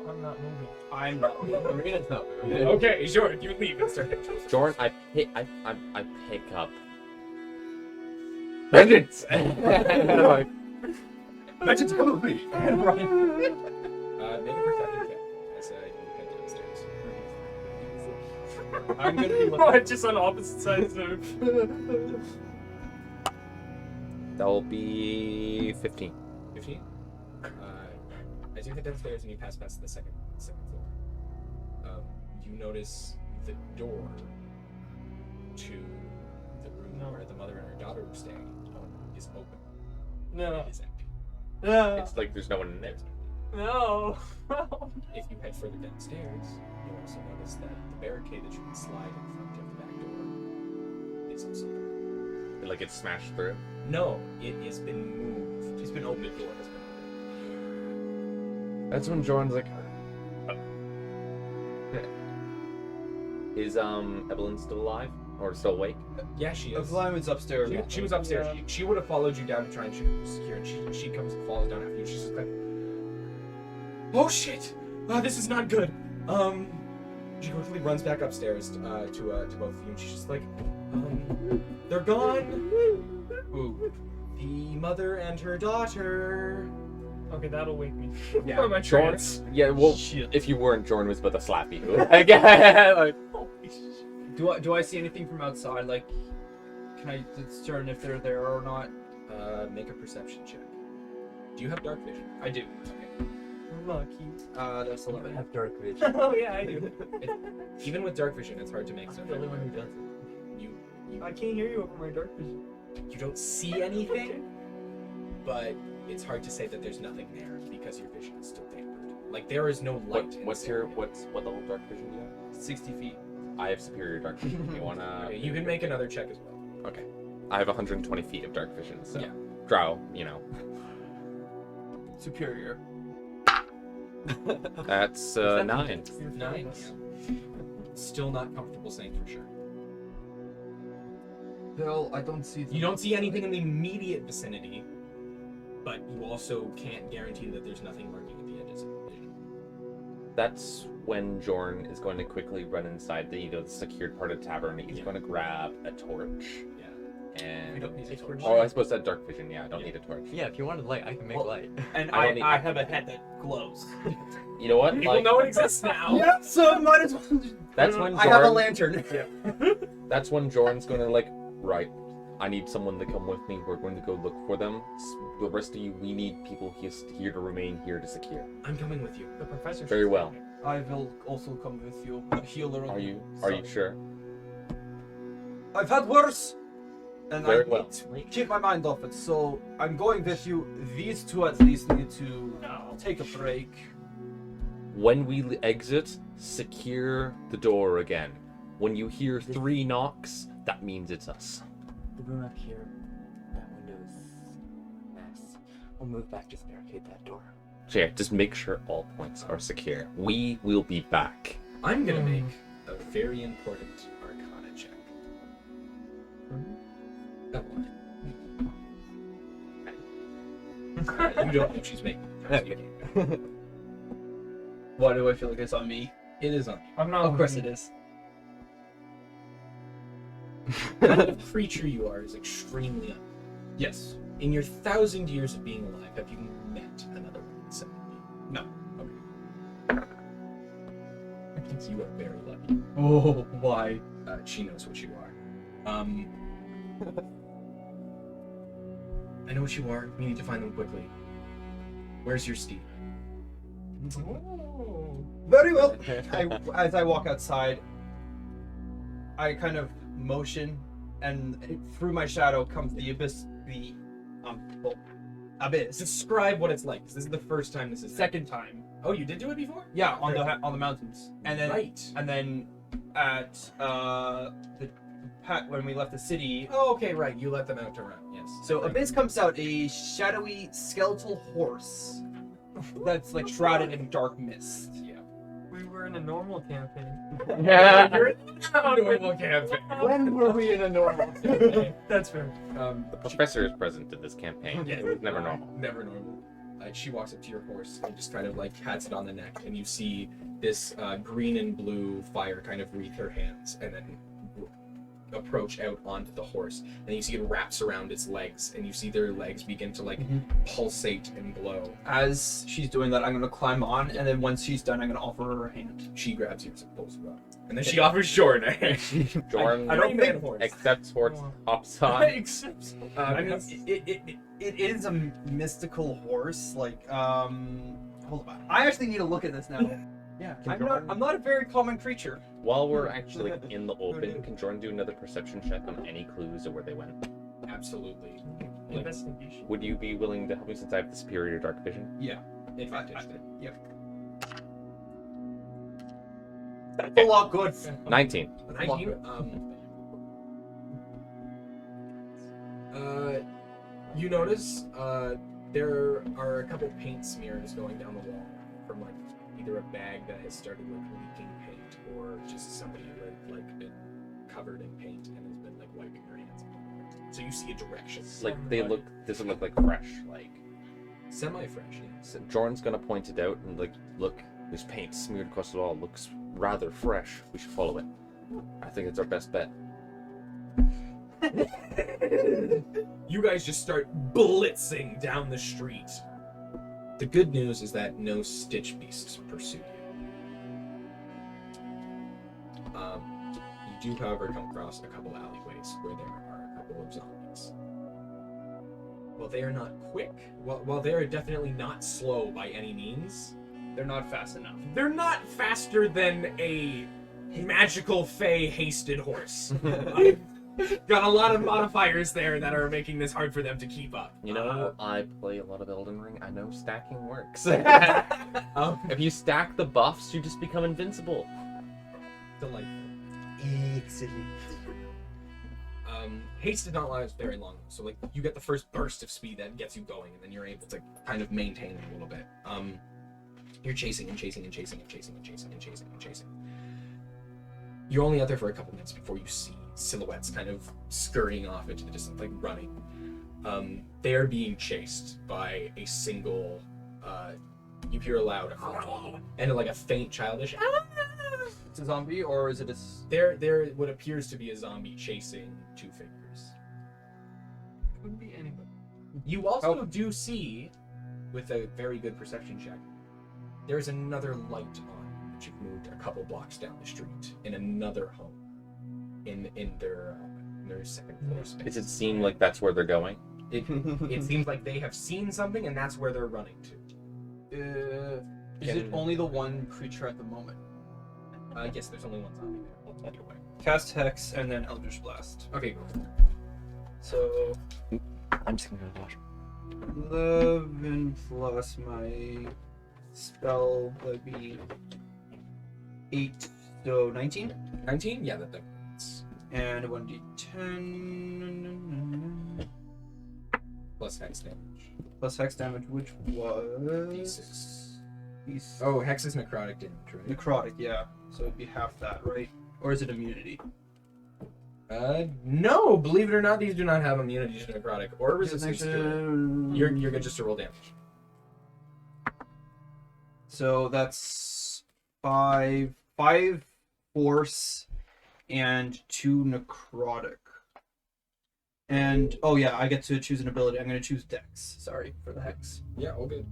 I'm not moving. I'm not. Arena's not moving. Okay, sure. You leave and start. Jorn, I pick up. Vengeance! Like, Legends come with me. Right. Make a perception check as you head downstairs. I'm gonna be Oh, it's just on opposite sides of. that'll be 15. 15. As you head downstairs and you pass past the second floor, you notice the door to the room where the mother and her daughter were staying is open. No. It is empty. No. It's like there's no one in there. No. If you head further downstairs, you'll also notice that the barricade that you can slide in front of the back door is also there. like it's smashed through? No, it has been moved. It's been opened. The door has been opened. That's when Jorn's like, is Evelyn still alive or still awake? Yeah, she is. Evelyn was upstairs. She was upstairs. She would have followed you down to try and secure it. She comes and falls down after you. She's just like, oh shit! This is not good. She quickly runs back upstairs to both of you, and she's just like, they're gone. Ooh. The mother and her daughter. Okay, that'll wake me. Yeah. From my trance. Yeah, well, Shit. if you weren't, Jorn was about to slap you. Like, Do I see anything from outside? Like, can I discern if they're there or not? Make a perception check. Do you have dark vision? I do. Okay. Lucky. That's 11. have dark vision. Oh yeah, I do. Even with dark vision, it's hard to make I'm stuff the only out. one who does it. I can't hear you over my dark vision. You don't see anything, but it's hard to say that there's nothing there because your vision is still tampered. Like there is no light. what level of dark vision do you have? 60 feet. I have superior dark vision. You wanna? Okay, you can make another check as well. Okay. I have 120 feet of dark vision, so Yeah. drow, you know. Superior. That's 9. 9. Yeah. Still not comfortable saying for sure. Bill, I don't see. You don't see anything in the immediate vicinity, but you also can't guarantee that there's nothing lurking at the edges of the vision. That's when Jorn is going to quickly run inside the secured part of the tavern. He's going to grab a torch. Yeah. And We don't need a torch. oh, I suppose that dark vision. Yeah, I don't need a torch. Yeah, if you wanted light, I can make Well, light. And I don't need- I have a head that glows. You know what? People know it exists now. Yeah, so might as well. That's when I have a Jorn. lantern. That's when Jorn's going to like, right. I need someone to come with me. We're going to go look for them. The rest of you, we need people here to remain here to secure. I'm coming with you. The professor. Very well. I will also come with you. A healer. Are you sure? I've had worse, and Very I well. need to keep my mind off it. So I'm going with you. These two at least need to take a break. When we exit, secure the door again. When you hear 3 knocks, that means it's us. The room up here, that window is a mess. We'll move back, just barricade that door. So yeah, just make sure all points are secure. We will be back. I'm gonna make a very important Arcana check. Evelyn. You don't know she's making it. Why do I feel like it's on me? It is on I'm not. Of course it is. you. The kind of creature you are is extremely un- Yes. In your 1,000 years of being alive, have you met another woman similarly? No. Okay. I think you are very lucky. Oh, why? She knows what you are. I know what you are. We need to find them quickly. Where's your steed? Oh. Very well. As I walk outside, I kind of motion, and through my shadow comes the abyss. Abyss. Describe what it's like. 'Cause this is the first time this is. Second time. Oh, you did do it before? Yeah, on the mountains, and then Right. and then at when we left the city. Oh, okay, right. You let them out to run. Yes. So Abyss comes out, a shadowy skeletal horse that's like shrouded in dark mist. Yeah. We were in a normal campaign. Yeah. You're in a normal campaign. When were we in a normal? That's fair. The professor is present in this campaign. Yeah, It was never normal. Never normal. She walks up to your horse and just kind of like pats it on the neck, and you see this green and blue fire kind of wreath her hands, and then approach out onto the horse. And you see it wraps around its legs, and you see their legs begin to like pulsate and glow. As she's doing that, I'm gonna climb on, and then once she's done, I'm gonna offer her a hand. She grabs yours and pulls you up, and then she offers Jorn a hand. Jorn I don't think- horse. accepts horse hops on. I mean, it is a mystical horse. Like, hold on. I actually need to look at this now. Yeah, I'm not a very common creature. While we're actually in the open, can Jorn do another perception check on any clues of where they went? Absolutely. Investigation. Would you be willing to help me since I have the superior dark vision? Yeah. Advantage then. Yep. That's a lot good. 19. 19. You notice there are a couple paint smears going down the wall from like either a bag that has started like leaking paint or just somebody who had like been covered in paint and has been like wiping their hands. So you see a direction. Like doesn't look like fresh. Like Semi-fresh, yeah. so Jorn's gonna point it out and like, look, there's paint smeared across the wall. Looks rather fresh. We should follow it. I think it's our best bet. You guys just start blitzing down the street. The good news is that no Stitch Beasts pursue you. You do, however, come across a couple alleyways where there are a couple of zombies. While they are not quick, while they are definitely not slow by any means, They're not fast enough. they're not faster than a magical fey hasted horse. Got a lot of modifiers there that are making this hard for them to keep up. You know, I play a lot of Elden Ring. I know stacking works. Um, If you stack the buffs, you just become invincible. delightful. Excellent. Haste did not last very long, so like you get the first burst of speed that gets you going, and then you're able to kind of maintain it a little bit. You're chasing and chasing and chasing and chasing and chasing and chasing and chasing. You're only out there for a couple minutes before you see silhouettes kind of scurrying off into the distance, like running. They are being chased by a single. You hear a loud and like a faint childish. It's a zombie, or is it a... There what appears to be a zombie chasing two figures. Couldn't be anybody. You also do see, with a very good perception check, there's another light on, which you've moved a couple blocks down the street, in another home, in their second floor space. Does it seem like that's where they're going? It seems like they have seen something, and that's where they're running to. Is it only the one creature at the moment? Yes, there's only one zombie there. Either way. Cast Hex and then Eldritch Blast. Okay, cool. So, I'm just gonna watch. 11 plus my spell would be 8, so 19. 19? Yeah, that's And 1d10 plus hex damage. plus Hex damage, which was... D6. D6. Oh, hex is necrotic damage, right? Necrotic, yeah. So it'd be half that, right? Or is it immunity? No, believe it or not, these do not have immunity to necrotic or resistance to it. You're good just to roll damage. So that's 5 force and 2 necrotic. And oh yeah, I get to choose an ability. I'm gonna choose Dex. Sorry for the hex. Yeah, all good.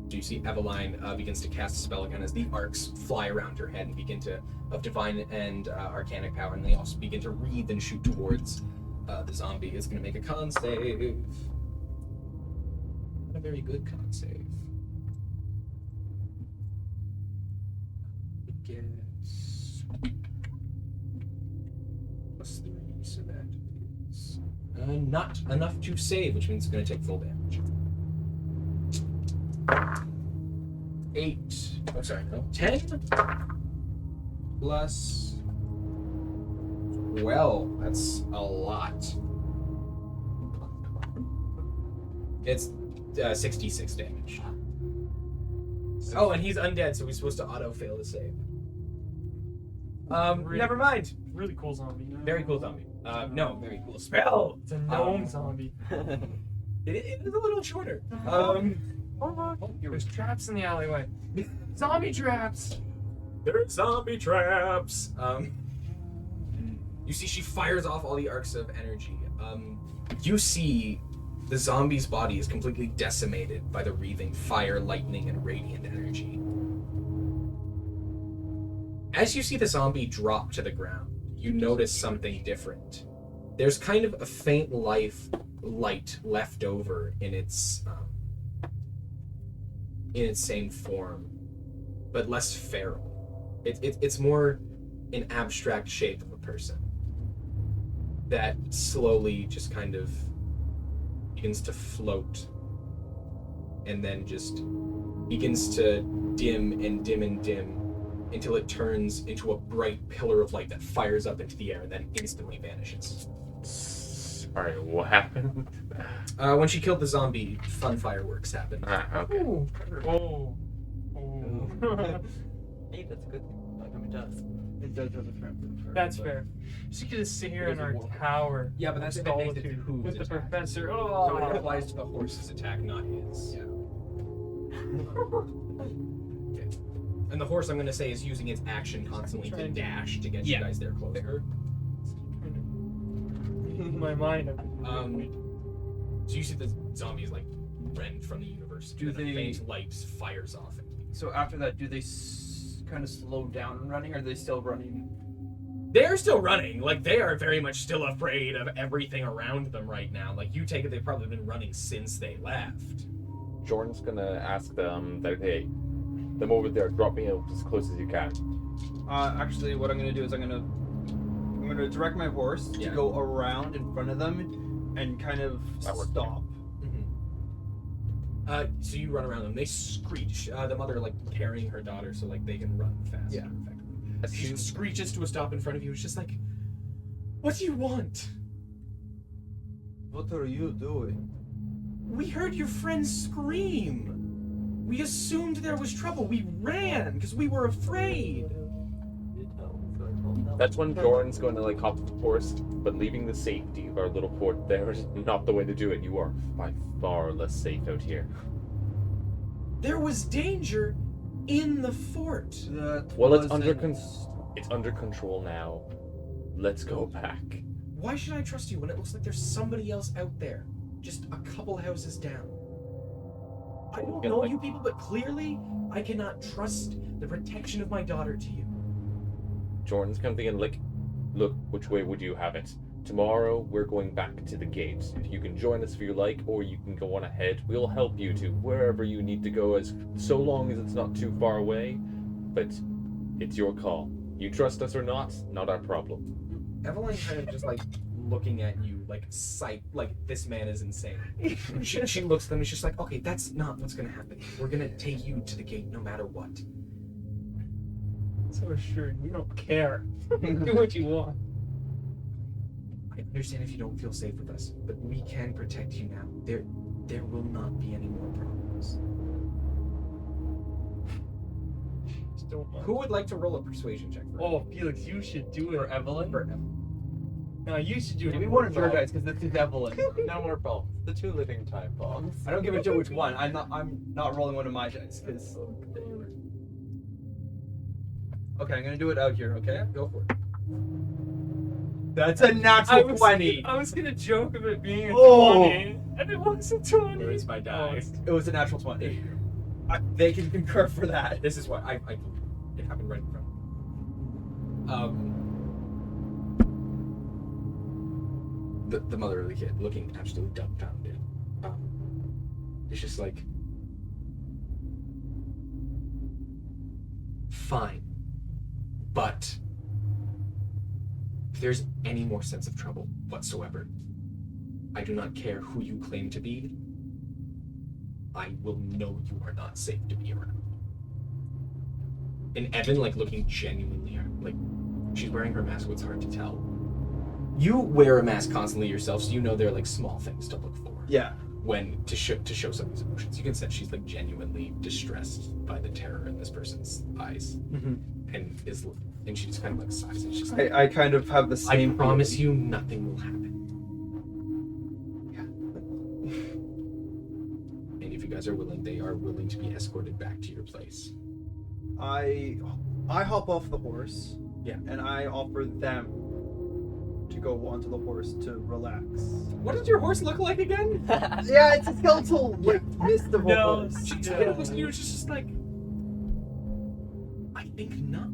So you see Eveline begins to cast a spell again as the arcs fly around her head and begin to, of divine and arcanic power, and they also begin to wreathe and shoot towards the zombie. It's going to make a con save. Not a very good con save. It gets +3, so that is not enough to save, which means it's going to take full damage. 8. Oh, sorry, no. 10 plus 12. That's a lot. It's 66 damage. Oh, and he's undead, so he's supposed to auto fail to save. Never mind. Really cool zombie. Very cool zombie. No, very cool spell. It's a gnome zombie. It is a little shorter. Oh, there's traps in the alleyway. Zombie traps! There are zombie traps! You see she fires off all the arcs of energy. You see the zombie's body is completely decimated by the wreathing fire, lightning, and radiant energy. As you see the zombie drop to the ground, you notice something different. There's kind of a faint light left over in its same form, but less feral. It's more an abstract shape of a person that slowly just kind of begins to float and then just begins to dim and dim and dim until it turns into a bright pillar of light that fires up into the air and then instantly vanishes. Alright, what happened? When she killed the zombie, fun fireworks happened. Okay. Ooh. Oh. Oh. Hey, that's a good thing. Like, it does. It does have a trampoline. That's fair. She could just sit here in our tower. Yeah, but that's with related to solitude, who's with the attacked. professor. So it Oh. applies to the horse's attack, not his. Yeah. Okay. And the horse, I'm going to say, is using its action constantly to dash to get you guys there closer. My mind. So you see the zombies like rend from the universe. Do and a they- faint light fires off it. So after that, do they kind of slow down running, or are they still running? They're still running. Like, they are very much still afraid of everything around them right now. Like, you take it they've probably been running since they left. Jorn's gonna ask them that, hey, them over there, drop me out as close as you can. Actually, what I'm gonna do is I'm gonna direct my horse to Yeah. go around in front of them and kind of That works. stop. So you run around them. They screech. The mother, like, carrying her daughter so, like, they can run faster, Yeah. effectively. She screeches to a stop in front of you. It's just like, what do you want? What are you doing? We heard your friend scream. We assumed there was trouble. We ran because we were afraid. You tell, so I told them. That's when Jorn's going to like hop the horse, but leaving the safety of our little fort there is not the way to do it. You are by far less safe out here. There was danger in the fort. That Well, it's wasn't- it's under control now. Let's go back. Why should I trust you when it looks like there's somebody else out there, just a couple houses down? I don't know you people, but clearly I cannot trust the protection of my daughter to you. Jordan's kind of thinking, like, look, which way would you have it? Tomorrow, we're going back to the gate. If you can join us if you like, or you can go on ahead. We'll help you to wherever you need to go, as so long as it's not too far away. But it's your call. You trust us or not our problem. Evelyn kind of just like looking at you like this man is insane. she looks at them and she's just like, okay, that's not what's gonna happen. We're gonna take you to the gate no matter what. So assured. We don't care. Do what you want. I understand if you don't feel safe with us, but we can protect you now. There will not be any more problems. Just don't mind. Who would like to roll a persuasion check for Oh, Felix, you should do it. For Evelyn? For Evelyn? No, you should do it. Maybe one of your guys, because this is Evelyn. No more bombs. The two living time bombs. I don't give a shit which one. I'm not rolling one of my dice, because. Okay, I'm gonna do it out here. Okay. Yeah, go for it. That's a natural 20. I was gonna joke of it being a Oh. 20, and it was a 20. Where's my die? It was a natural 20. They can concur for that. This is what it happened right in front. The mother of the kid looking absolutely dumbfounded. It's just like, fine, but if there's any more sense of trouble whatsoever, I do not care who you claim to be. I will know you are not safe to be around. And Evan, like, looking genuinely, like, she's wearing her mask, it's hard to tell. You wear a mask constantly yourself, so you know there are, like, small things to look for. Yeah. When, to show some of these emotions. You can sense she's, like, genuinely distressed by the terror in this person's eyes. Mm-hmm. And she just kind of, like, sighs, and she's just like, I kind of have the I same. promise you nothing will happen. And if you guys are willing, they are willing to be escorted back to your place. I hop off the horse. Yeah. And I offer them to go onto the horse to relax. What does your horse look like again? Yeah, it's a skeletal like mist of a No. horse. She kind of looks at you and she's just like, I think not.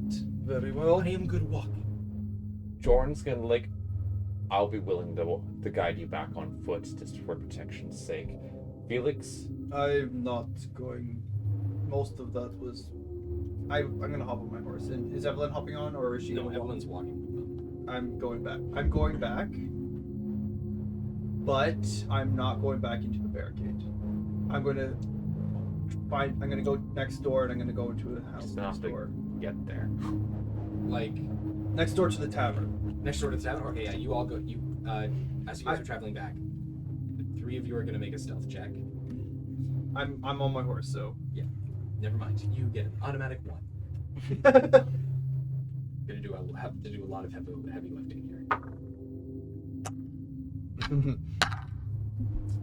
Very well. I am good walking. Jorn's gonna like, I'll be willing to guide you back on foot just for protection's sake. Felix, I'm not going. Most of that was. I'm gonna hop on my horse. And is Evelyn hopping on, or is she? No, gonna walk? Evelyn's walking with them. I'm going back. I'm going back. But I'm not going back into the barricade. I'm gonna go next door, and I'm gonna go into a house Just next have to- door. get there. Like, Next door to the tavern. next door to the tavern? Okay, yeah, you all go, you as you guys are traveling back, the 3 of you are going to make a stealth check. I'm on my horse, so. Never mind. You get an automatic 1. Gonna have to do a lot of heavy lifting here.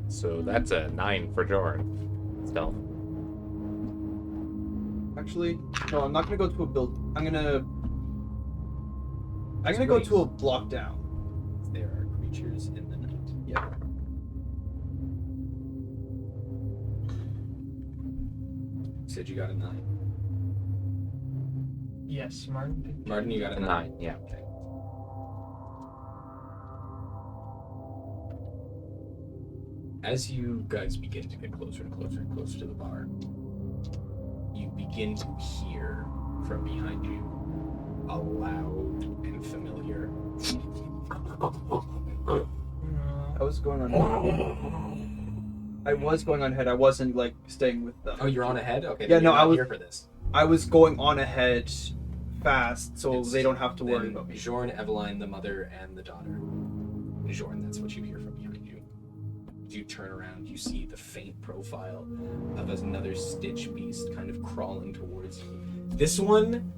So that's a 9 for Jorn. Stealth. Actually, no, I'm not gonna go to a build. I'm gonna go to a block down. There are creatures in the night. Yeah. Said you got a 9. Yes, Martin. Martin, you got a 9. 9, yeah. Okay. As you guys begin to get closer and closer and closer to the bar, you begin to hear from behind you a loud and familiar. I was going on. I was going on ahead. I wasn't like staying with them. Oh, you're on ahead? Okay. Yeah, then no, you're not I was- here for this. I was going on ahead fast, so It's- they don't have to worry Then about me. Jorn, Eveline, the mother, and the daughter. Jorn, that's what you hear from behind you. As you turn around, you see the faint profile of another Stitch beast kind of crawling towards you. This one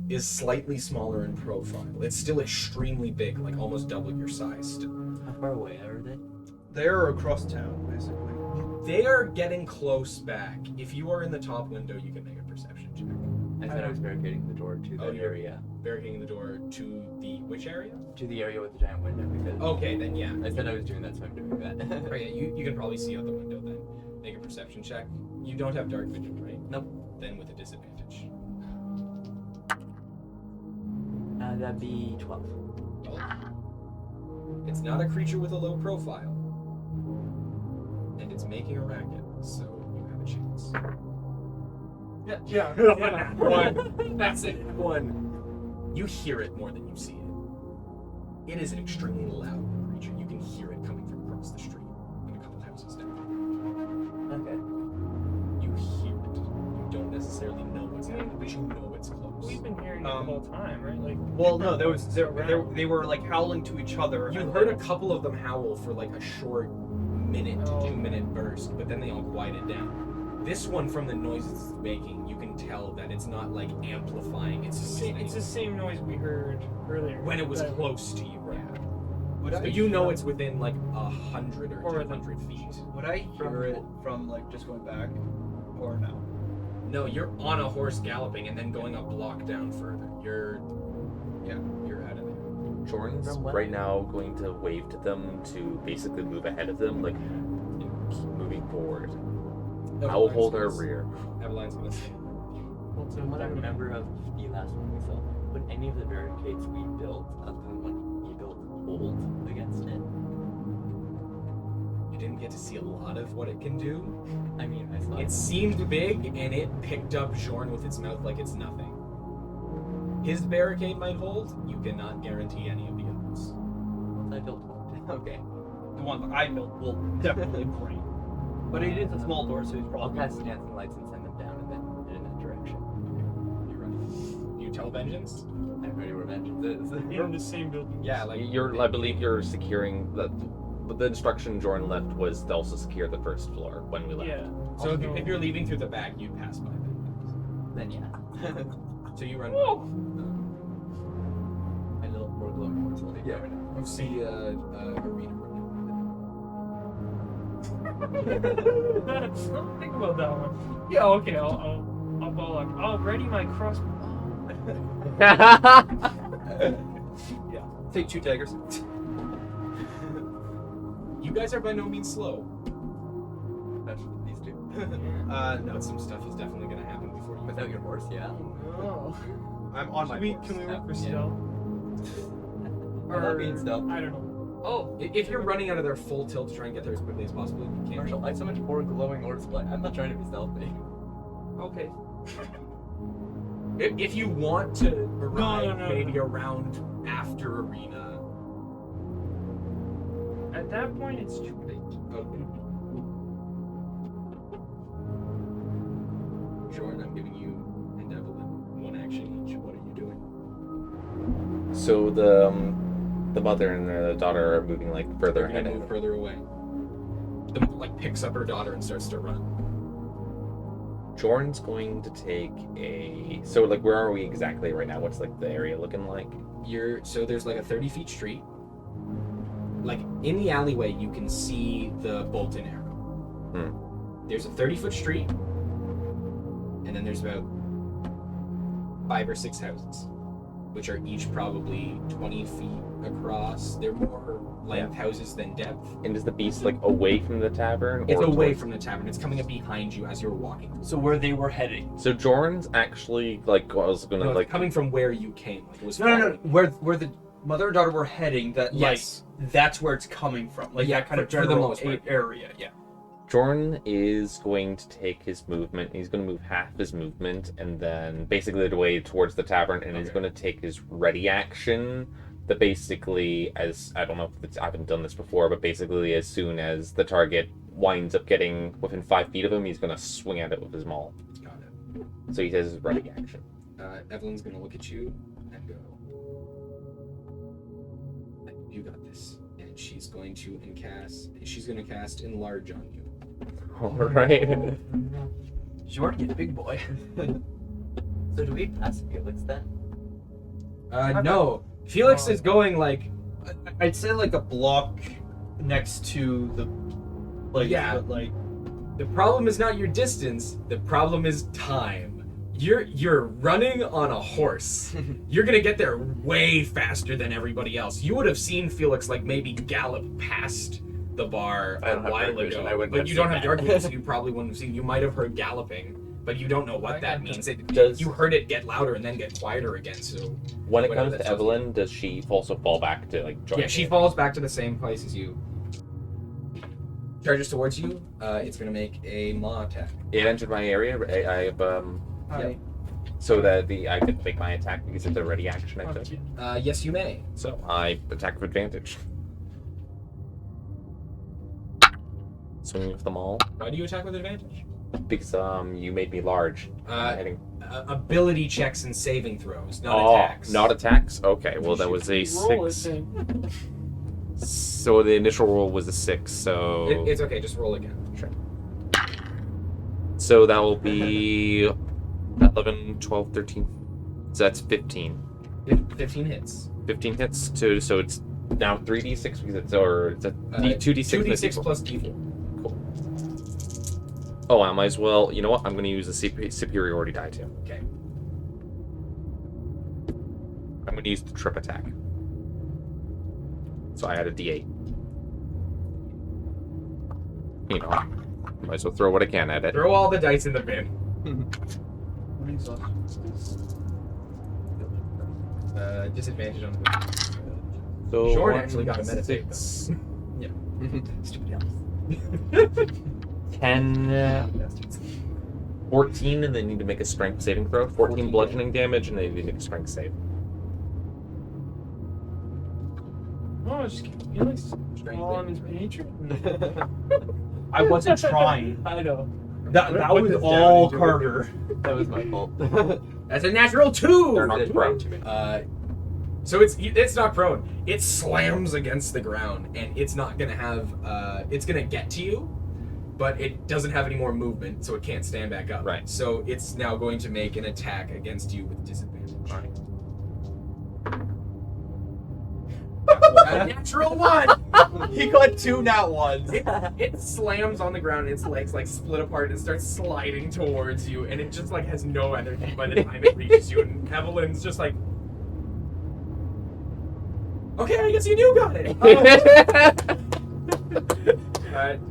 is slightly smaller in profile. It's still extremely big, like almost double your size still. How far away are they? They're across town, basically. They are getting close back. If you are in the top window, you can make a perception check. I thought I was barricading the door to that you're- area. Barricading the door to the which area? To the area with the giant window because Okay, then yeah. I said I was doing that, so I'm doing that. Oh, yeah, you can probably see out the window then. Make a perception check. You don't have dark vision, right? Nope. Then with a disadvantage. That'd be 12. It's not a creature with a low profile. And it's making a racket, so you have a chance. Yeah. 1. That's it. 1. You hear it more than you see it. It is an extremely loud creature. You can hear it coming from across the street and a couple houses down. Okay. You hear it. You don't necessarily know what's happening, but you know it's close. We've been hearing it the whole time, right? Like. Well, no, they were like howling to each other. You and heard a then- couple of them howl for like a short minute to Oh. 2 minute burst, but then they all quieted down. This one, from the noises it's making, you can tell that it's not like amplifying. It's It's the same noise we heard earlier. when it was That- close to you. Yeah. Would I So you know it's within like 100 or Or 200 feet. Would I hear it from like just going back, or no? No, you're on a horse galloping and then going a block down further. You're out of there. Jorn's From what? right now going to wave to them to basically move ahead of them, like keep moving forward. I will hold our rear. Eveline's gonna say. Well, so what I remember of the last one we saw, would any of the barricades we built, other than what he built, hold against it? You didn't get to see a lot of what it can do. I mean, I saw It seemed big, and it picked up Jorn with its mouth like it's nothing. His barricade might hold. You cannot guarantee any of the others. I built one. Okay. The one that I built will definitely break. But it is a small door, so he's I'll probably. cast dancing lights and send them down and then head in that direction. You run. You tell Vengeance. I'm ready where vengeance is. In the same building. Yeah, like I believe you're securing the instruction Jorn left was to also secure the first floor when we left. Yeah. So if you're leaving through the back, you pass by Vengeance. Then yeah. So you run. Whoa! My little more glowing horse will take Yeah. over now. You see Ariena running. Think about that one. Yeah, okay, I'll Palock. I'll ready my crossbow. Take 2 daggers. You guys are by no means slow. Especially these two. No, But some stuff is definitely going to happen before you. Without your horse, yeah. Oh. I'm on my horse. Can we work for Yeah. stealth? Or not being stealth. I don't know. Oh, if you're running out of their full tilt to try and get there as quickly as possible, you can't. Marshall, I have so much more glowing horse light. I'm not trying to be stealthy. Okay. If you want to arrive no. maybe around after Ariena. At that point, it's too late. Okay. Jorn, I'm giving you and Evelyn 1 action each. What are you doing? So the The mother and the daughter are moving like further They're ahead. gonna move further away. The mother, like, picks up her daughter and starts to run. Jorn's going to take a. So like, where are we exactly right now? What's like the area looking like? So there's like a 30-feet street. Like in the alleyway, you can see the Bolton arrow. There's a 30-foot street, and then there's about 5 or 6 houses, which are each probably 20 feet across. They're more length houses than depth. And is the beast like away from the tavern? It's or away towards- from the tavern. It's coming up behind you as you're walking. So where they were heading? So Jorn's actually like I was gonna No, it's like coming from where you came. Like it was No. following. Where the mother and daughter were heading. That Yes. like that's where it's coming from. Like Yeah, that kind of for the general most part. area. Yeah. Jorn is going to take his movement. He's going to move half his movement and then basically the way towards the tavern, and he's Okay. going to take his ready action. That basically, as I don't know if it's, I haven't done this before, but basically as soon as the target winds up getting within 5 feet of him, he's going to swing at it with his maul. Got it. So he has his ready action. Evelyn's gonna look at you and go, "You got this." And she's going to cast enlarge on you. All right. Jordan, you big boy. So do we pass Felix then? No. Felix is going like, I'd say like a block next to the. Like Yeah. but, like. the problem is not your distance, the problem is time. You're running on a horse. You're gonna get there way faster than everybody else. You would have seen Felix like maybe gallop past the bar I a don't have while dark vision. ago. I wouldn't But have you don't seen have that. dark vision, so you probably wouldn't have seen. You might have heard galloping, but you don't know what that means. Does- You heard it get louder and then get quieter again. So When it Whatever comes to that sounds Evelyn, does she also fall back to like join? yeah, she falls back to the same place as you. Charges towards you. It's gonna make a maw attack. It entered my area. I have Yeah. so that I could make my attack because it's a ready action. I took. Yes, you may. So I attack with advantage. Swinging with them all Why do you attack with advantage? because you made me large. Hitting. Ability checks and saving throws, not attacks. Not attacks. Okay, well that was a Roll it 6. then. So the initial roll was a 6. So It's okay. Just roll again. so that will be 11, 12, 13. So that's 15. 15 hits. 15 hits too. So it's now 3d6 because it's a 2d6. 2d6 plus d4. Oh, I might as well. You know what? I'm going to use a superiority die too. Okay. I'm going to use the trip attack. So I had a d8. You know, might as well throw what I can at it. Throw all the dice in the bin. Disadvantage on the So Jorn actually got a meditate. 6, Stupid elves. 10, 14, and they need to make a strength saving throw. 14 bludgeoning damage, and they need to make a strength save. Oh, just he likes on his nature. I wasn't trying. I know. That Put was this down all into it. Carter. That was my fault. That's a natural 2. They're not prone. So it's not prone. It slams against the ground, and it's not gonna have. It's gonna get to you, but it doesn't have any more movement, so it can't stand back up. Right. So it's now going to make an attack against you with disadvantage. Right. A natural 1. He got 2 nat ones. It slams on the ground, and its legs like split apart and starts sliding towards you, and it just like has no energy by the time it reaches you. And Evelyn's just like, okay, I guess you do got it.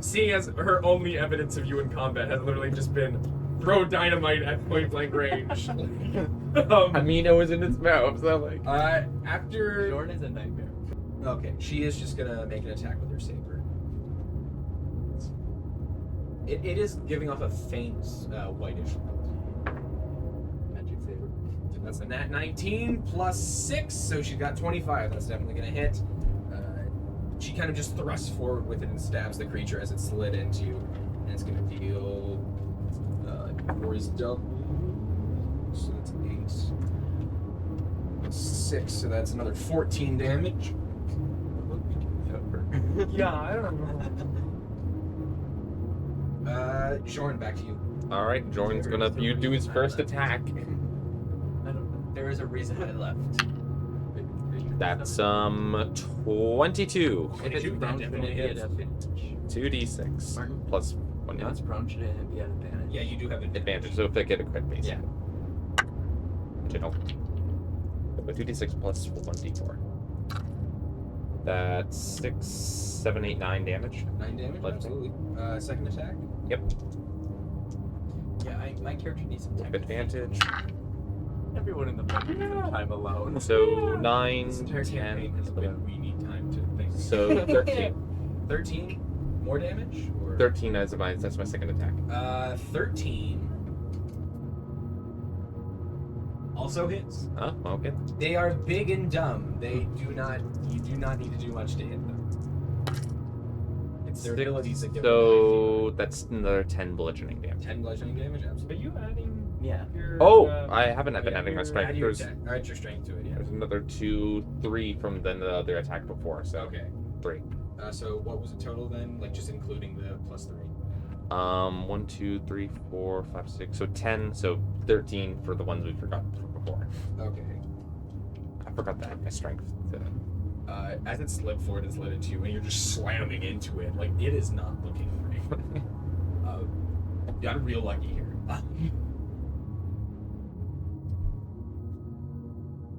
Seeing as her only evidence of you in combat has literally just been throw dynamite at point blank range. I mean, it was in its mouth, so like. After Jorn is a nightmare. okay, she is just gonna make an attack with her saber. It is giving off a faint whitish light. Magic saber. That's a nat 19 plus 6, so she's got 25. That's definitely gonna hit. She kind of just thrusts forward with it and stabs the creature as it slid into you, and it's gonna deal 4 is double, so that's 8 plus 6, so that's another 14 damage. Yeah, I don't know. Jorn, back to you. All right, Jorn's gonna do his first attack. I don't know. There is a reason I left. That's 22. If it's 22, prone, that shouldn't it be at definitely advantage? 2d6 Martin? plus 1 No, it's prone, shouldn't it be at advantage? Yeah, you do have advantage. So if I get a crit base. Yeah. Which I don't. But 2d6 plus 1d4. That's 6, 7, 8, 9 damage. 9 damage. Left. Absolutely. Second attack. Yep. Yeah, my character needs some time. With advantage. Everyone in the book needs some time alone. So 9, This entire 10, campaign has been we need time to think. so 13. 13 more damage. Or 13 that's my second attack. 13 also hits. Oh, okay. They are big and dumb. They do not. You do not need to do much to hit them. It's their abilities that give them So that's another 10 bludgeoning damage. 10 bludgeoning damage. Are Absolutely. you adding Yeah. your... Oh, I haven't been adding my your- strength. Add your There's, attack. Add your strength to it. Yeah. there's another 2, 3 from the other attack before, so Okay. 3. So what was the total then? Like just including the +3. 1, 2, 3, 4, 5, 6. So 10. So 13 for the ones we forgot from before. Okay. I forgot that my strength. As it slid forward, it's led into you, and you're just slamming into it. Like it is not looking great. Got real lucky here.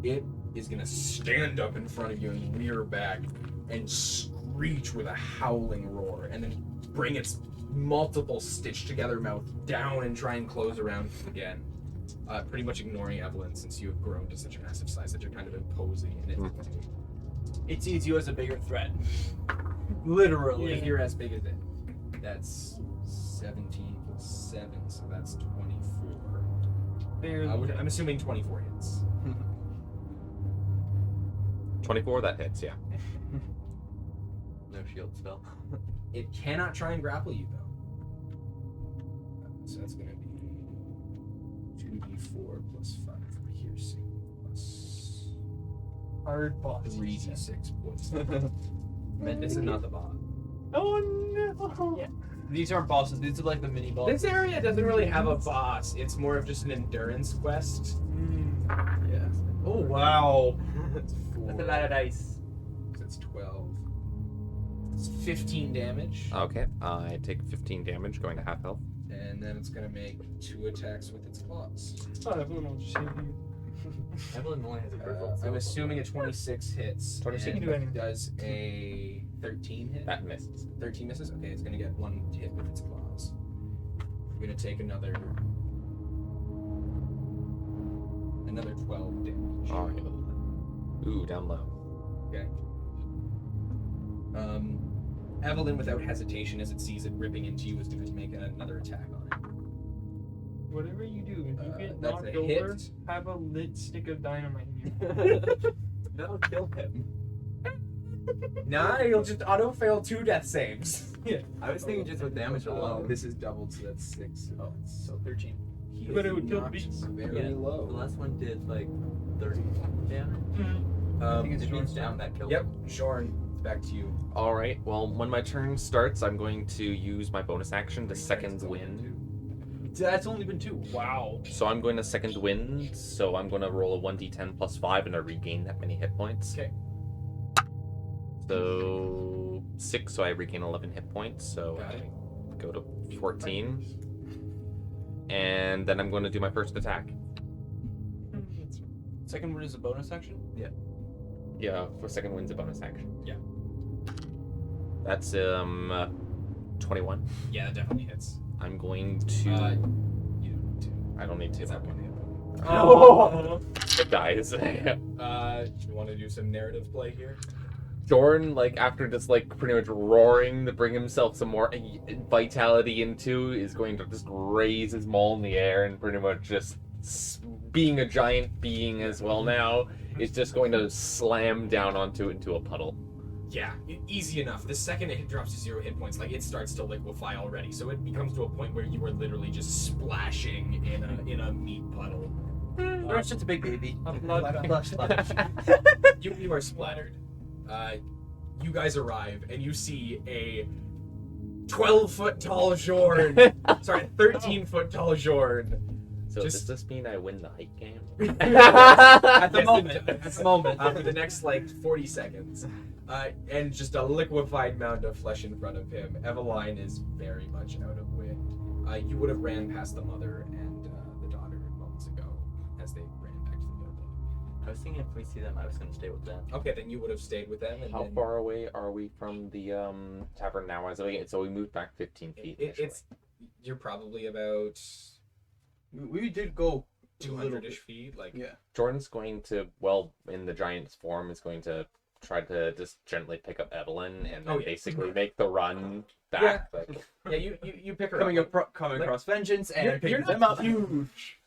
It is gonna stand up in front of you and rear back and screech with a howling roar, and then bring its multiple stitched together mouth down and try and close around you again. Pretty much ignoring Evelyn, since you have grown to such a massive size that you're kind of imposing in it. It sees you as a bigger threat. Literally. If you're as big as it. That's 17 plus 7, so that's 24. I'm assuming 24 hits. 24, that hits, yeah. No shield spell. It cannot try and grapple you, though. So that's going to be 2d4 plus 5 for piercing plus Hard boss. 3d6 poison. This is not the boss. Oh no! Yeah. These aren't bosses. These are like the mini bosses. This area doesn't really have a boss. It's more of just an endurance quest. Yeah. Oh wow. It's 4. That's a lot of dice. That's 12. It's 15 damage. Okay, I take 15 damage, going to half health. And then it's going to make 2 attacks with its claws. Oh, everyone will just save you. Evelyn only has a critical. I'm assuming a 26 hits. 26 and can do anything. does a 13 hit. That misses. 13 misses? Okay, it's gonna get 1 hit with its claws. I'm gonna take another 12 damage. Alright. Ooh, down low. Okay. Evelyn, without hesitation, as it sees it ripping into you, is gonna make another attack on it. Whatever you do, if you get That's knocked a over, hit. have a lit stick of dynamite in your That'll kill him. Nah, you'll just auto fail 2 death saves. Yeah. I was thinking just with damage alone. This is doubled, so that's 6. Oh, so 13. He But is it would kill the knocked beast. very Yeah, low. The last one did like 30 damage. I think it's Jorn's down that killed Yep, him. Jorn, back to you. Alright, well, when my turn starts, I'm going to use my bonus action to second wind. That's only been 2. Wow. So I'm going to second wind, so I'm going to roll a 1d10 plus 5 and I regain that many hit points. Okay. So 6, so I regain 11 hit points, so Got I it. go to 14. And then I'm going to do my first attack. Second one is a bonus action? Yeah, for second wind's a bonus action. Yeah. That's 21. Yeah, that definitely hits. I'm going to You don't need to. I don't need to. It's not one hit. Oh. It dies. You want to do some narrative play here? Jorn, like, after just, like, pretty much roaring to bring himself some more vitality into, is going to just raise his maul in the air and pretty much just, being a giant being as well now, is just going to slam down onto it into a puddle. Yeah, easy enough. The second it drops to 0 hit points, like it starts to liquefy already. So it becomes to a point where you are literally just splashing in a meat puddle. Or it's just a big baby. A blood You are splattered. you guys arrive and you see a 12-foot tall Jorn. Sorry, 13-foot tall Jorn. So Just- does this mean I win the height game? At the Yes, moment. it At does. the moment. For the next like 40 seconds. And just a liquefied mound of flesh in front of him. Eveline is very much out of wind. You would have ran past the mother and the daughter moments ago as they ran back to the building. I was thinking if we see them, I was gonna stay with them. Okay, then you would have stayed with them. And How then far away are we from the tavern now? So we moved back 15 feet. You're probably about We did go 200-ish feet. Like, Yeah. Jordan's going to, in the giant's form, is going to try to just gently pick up Evelyn and then basically make the run back. Like, yeah, you pick her Coming up. coming Like, across vengeance and you're picking not them up. huge.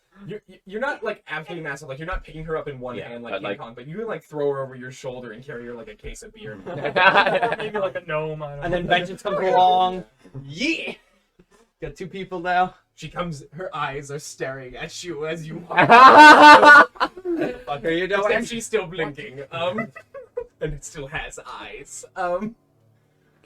You're not like absolutely massive. Like you're not picking her up in one Yeah, hand but, like King like- Kong, but you can like throw her over your shoulder and carry her like a case of beer. Maybe like a gnome. I don't And know. then vengeance comes along. Yeah. Got 2 people now. She comes. Her eyes are staring at you as you walk. Fuck are you Except doing? she's still blinking. And it still has eyes. can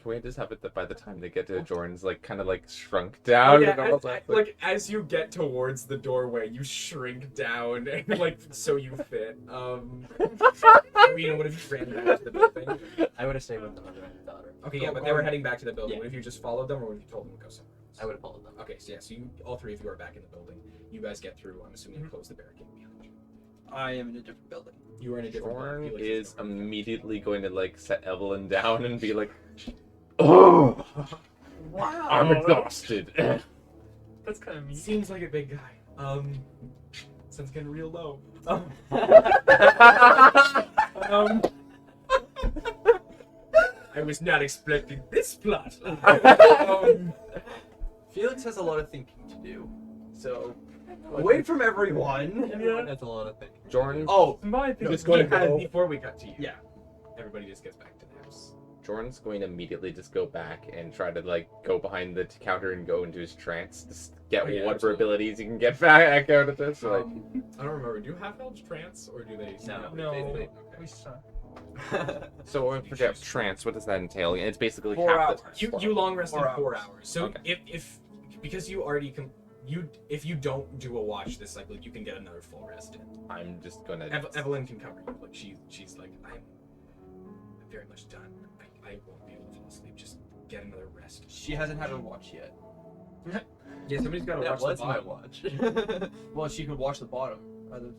we just have it that by the time they get to Jordan's, like, kind of like shrunk down? Yeah, and almost like as you get towards the doorway, you shrink down and like so you fit. Rena, what if you ran back to the building? I would have stayed with the mother and the daughter. Okay, yeah, but they were Or- heading back to the building. Yeah. What if you just followed them, or what if you told them to go somewhere else? I would have followed them. Okay, so yeah, so you, all three of you are back in the building. You guys get through. I'm assuming you close the barricade behind you. I am in a different building. You are in a different building. Jordan Felix is different. immediately going to, like, set Evelyn down and be like, oh, Wow. I'm exhausted. That's kind of mean. Seems like a big guy. Sun's getting real low. I was not expecting this plot. Felix has a lot of thinking to do. So, away from everyone. Everyone has a lot of things. Jordan, Oh, My thing. Just going going to go- before we cut to you. Yeah. Everybody just gets back to the house. Jordan's going to immediately just go back and try to, like, go behind the counter and go into his trance. Just get Oh, yeah, whatever absolutely. abilities he can get back out of this. Like, I don't remember. Do half elves trance or do they? No. Okay. We suck. so if we forget trance, what does that entail? It's basically 4 half hours. the You long rest in 4 4 hours. So Okay. if because you already if you don't do a watch this cycle, you can get another full rest in. I'm just gonna. Evelyn can cover you. Like she's like I'm very much done. I won't be able to fall asleep. Just get another rest. she hasn't had her watch yet. Yeah, somebody's got to That watch was the my bottom. watch. Well, she could watch the bottom. Rather than...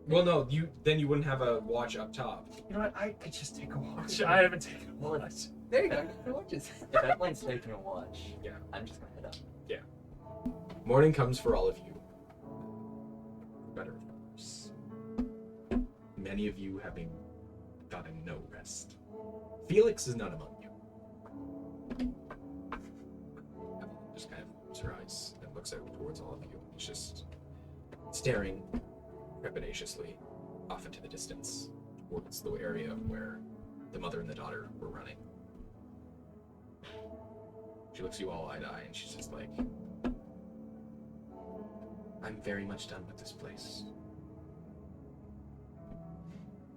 Well, no, then you wouldn't have a watch up top. You know what? I could just take a watch. Actually, I haven't taken a Well, watch. There you go. Your watches. If Eveline's taking a watch, Yeah. I'm just gonna head up. Morning comes for all of you. Better of course. Many of you having gotten no rest. Felix is not among you. Just kind of moves her eyes and looks out towards all of you. He's just staring trepidatiously off into the distance towards the area where the mother and the daughter were running. She looks you all eye to eye and she's just like, I'm very much done with this place.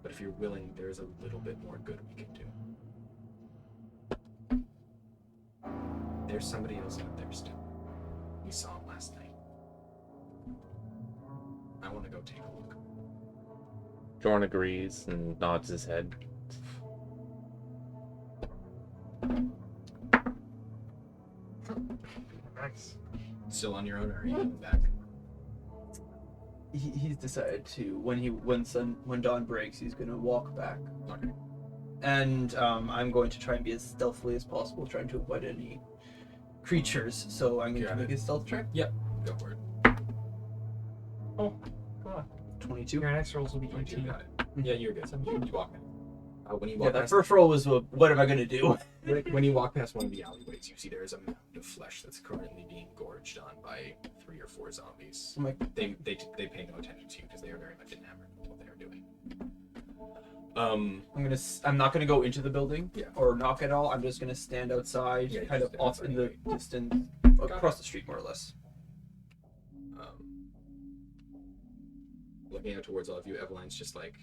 But if you're willing, there's a little bit more good we can do. There's somebody else out there still. We saw him last night. I want to go take a look. Jordan agrees and nods his head. Nice. Still on your own, or are you coming back? He's decided to when dawn breaks, he's gonna walk back. Okay. And I'm going to try and be as stealthily as possible, trying to avoid any creatures. So I'm going Got to make it. a stealth check. Go for it. Oh, come on. 22. Your next rolls will be 22, 18. got it. Yeah, you're good. You walk in. When you Yeah, walk that past, first roll was what am I gonna do? when you walk past one of the alleyways, you see there is a mound of flesh that's currently being gorged on by 3 or 4 zombies. I'm like, They pay no attention to you because they are very much enamored with what they are doing. I'm not gonna go into the building, Yeah. or knock at all. I'm just gonna stand outside, Yeah, kind of just off stand in the outside. distance, Got across the street, more or less. Looking out towards all of you, Eveline's just like,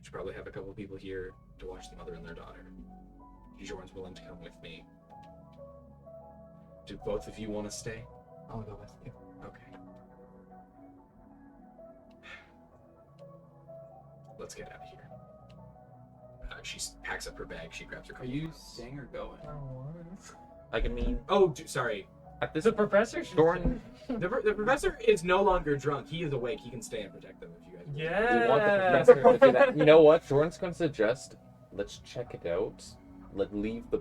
Should probably have a couple people here to watch the mother and their daughter. Jorn's willing to come with me. Do both of you want to stay? I'll go with you. Okay. Let's get out of here. She packs up her bag. She grabs her. Are you staying or going? I mean, Oh, sorry. at this The professor should Jorn, The professor is no longer drunk. He is awake. He can stay and protect them if you guys want. Yeah. we want the professor to do that. You know what? Jorn's going to suggest, let's check it out. Let's leave the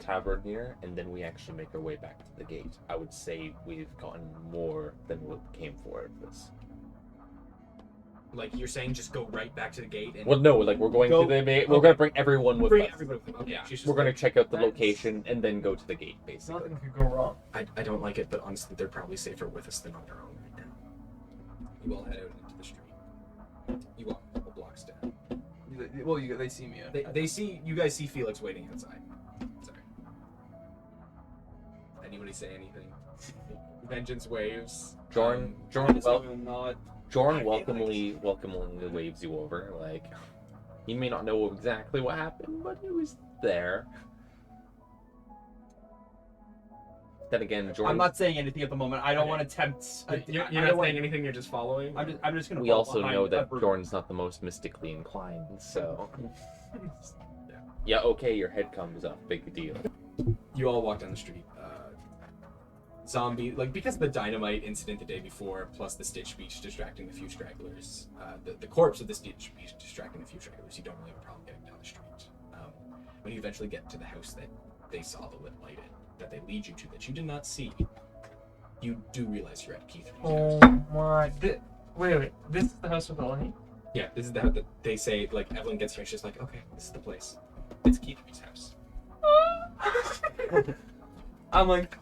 tavern here, and then we actually make our way back to the gate. I would say we've gotten more than what came for of this. Like you're saying, just go right back to the gate and Well, no, like we're going to the we're going to bring everyone with bring us. everybody with them. Okay, Yeah, she's just we're going like, to check out the That's- location and then go to the gate, basically. Nothing could go wrong. I don't like it, but honestly, they're probably safer with us than on their own right now. You all head out into the street. You walk a couple blocks down. Well, they see me. They see you guys see Felix waiting outside. Sorry. Anybody say anything? Vengeance waves. Jorn, Jorn welcomingly waves you over. Like, he may not know exactly what happened, but he was there. Then again, Jorn. I'm not saying anything at the moment. I don't Okay. want to tempt. You're I not don't want- saying anything. You're just following. I'm just gonna. We follow also behind know that Edward. Jorn's not the most mystically inclined, so. Yeah, okay, your head comes up. Big deal. You all walk down the street. Zombie, like because of the dynamite incident the day before, plus the Stitch Beach distracting the few stragglers, the corpse of the Stitch Beach distracting the few stragglers, you don't really have a problem getting down the street. When you eventually get to the house that they saw the lit light in, that they lead you to, that you did not see, you do realize you're at Keith. Oh my. Wait. This is the house with Eleni? Yeah, this is the house that they say, like, Evelyn gets here and she's like, okay, this is the place. It's Keith's house. I'm like,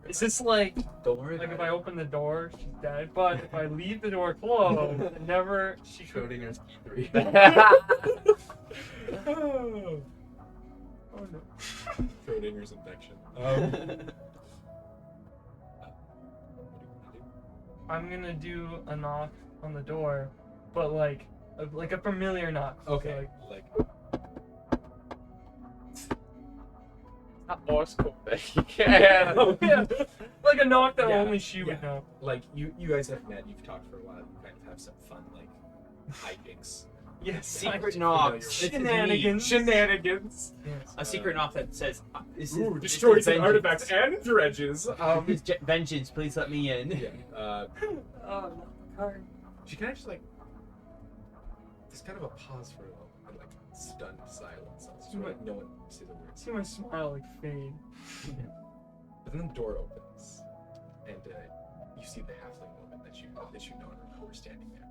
Is this like don't worry. if about I it. open the door, she's dead, but if I leave the door closed, never she could. Schrodinger's key 3. Oh, Oh no. Schrodinger's infection. I'm gonna do a knock on the door, but like a familiar knock. Okay, So, like, Not Morse code. Yeah. like a knock that Yeah, only she would yeah. know. like you guys have met, you've talked for a while, you kind of have some fun, like, hijinks. Yes. Secret I- knock. This is Shenanigans. Shenanigans. Yes. A secret knock that says, "This Ooh, is destroys an vengeance. artifacts and dredges. This is vengeance. Please let me in." Yeah. Oh, no, card. She kind of just like. There's kind of a pause for a moment, and like stunned silence. It's like no one says a word. See my smile like fade. But then the door opens, and you see the halfling woman that you know and remember standing there.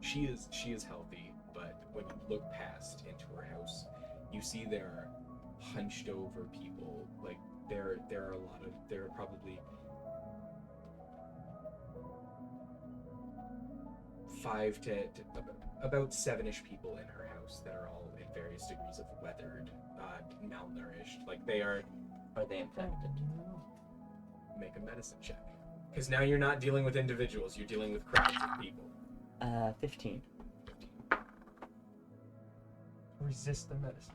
She is healthy, but when you look past into her house, you see there are hunched over people. Like there are probably 5 to about 7-ish people in her house that are all in various degrees of weathered, malnourished. Like they are. Are they infected? Make a medicine check. Because now you're not dealing with individuals, you're dealing with crowds of people. 15. Resist the medicine.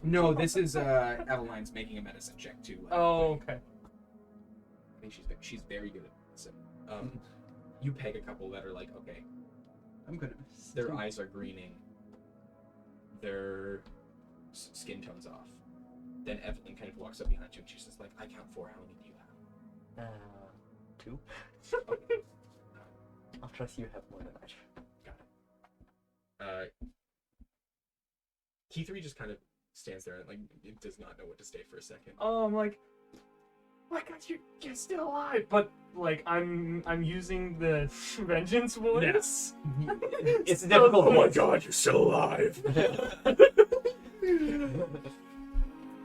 No, this is Eveline's making a medicine check too. Oh, okay. I think she's very good at medicine. You peg a couple that are like, okay, I'm gonna. their eyes are greening, their skin tone's off. Then Evelyn kind of walks up behind you and she's just like, I count 4. How many do you have? 2. Okay. I'll trust you have more than I do. Key 3 just kind of stands there and like it does not know what to say for a second. Oh, I'm like, my God, you're still alive. But like, I'm using the vengeance voice. Yes. It's a difficult. Oh my God, you're still alive.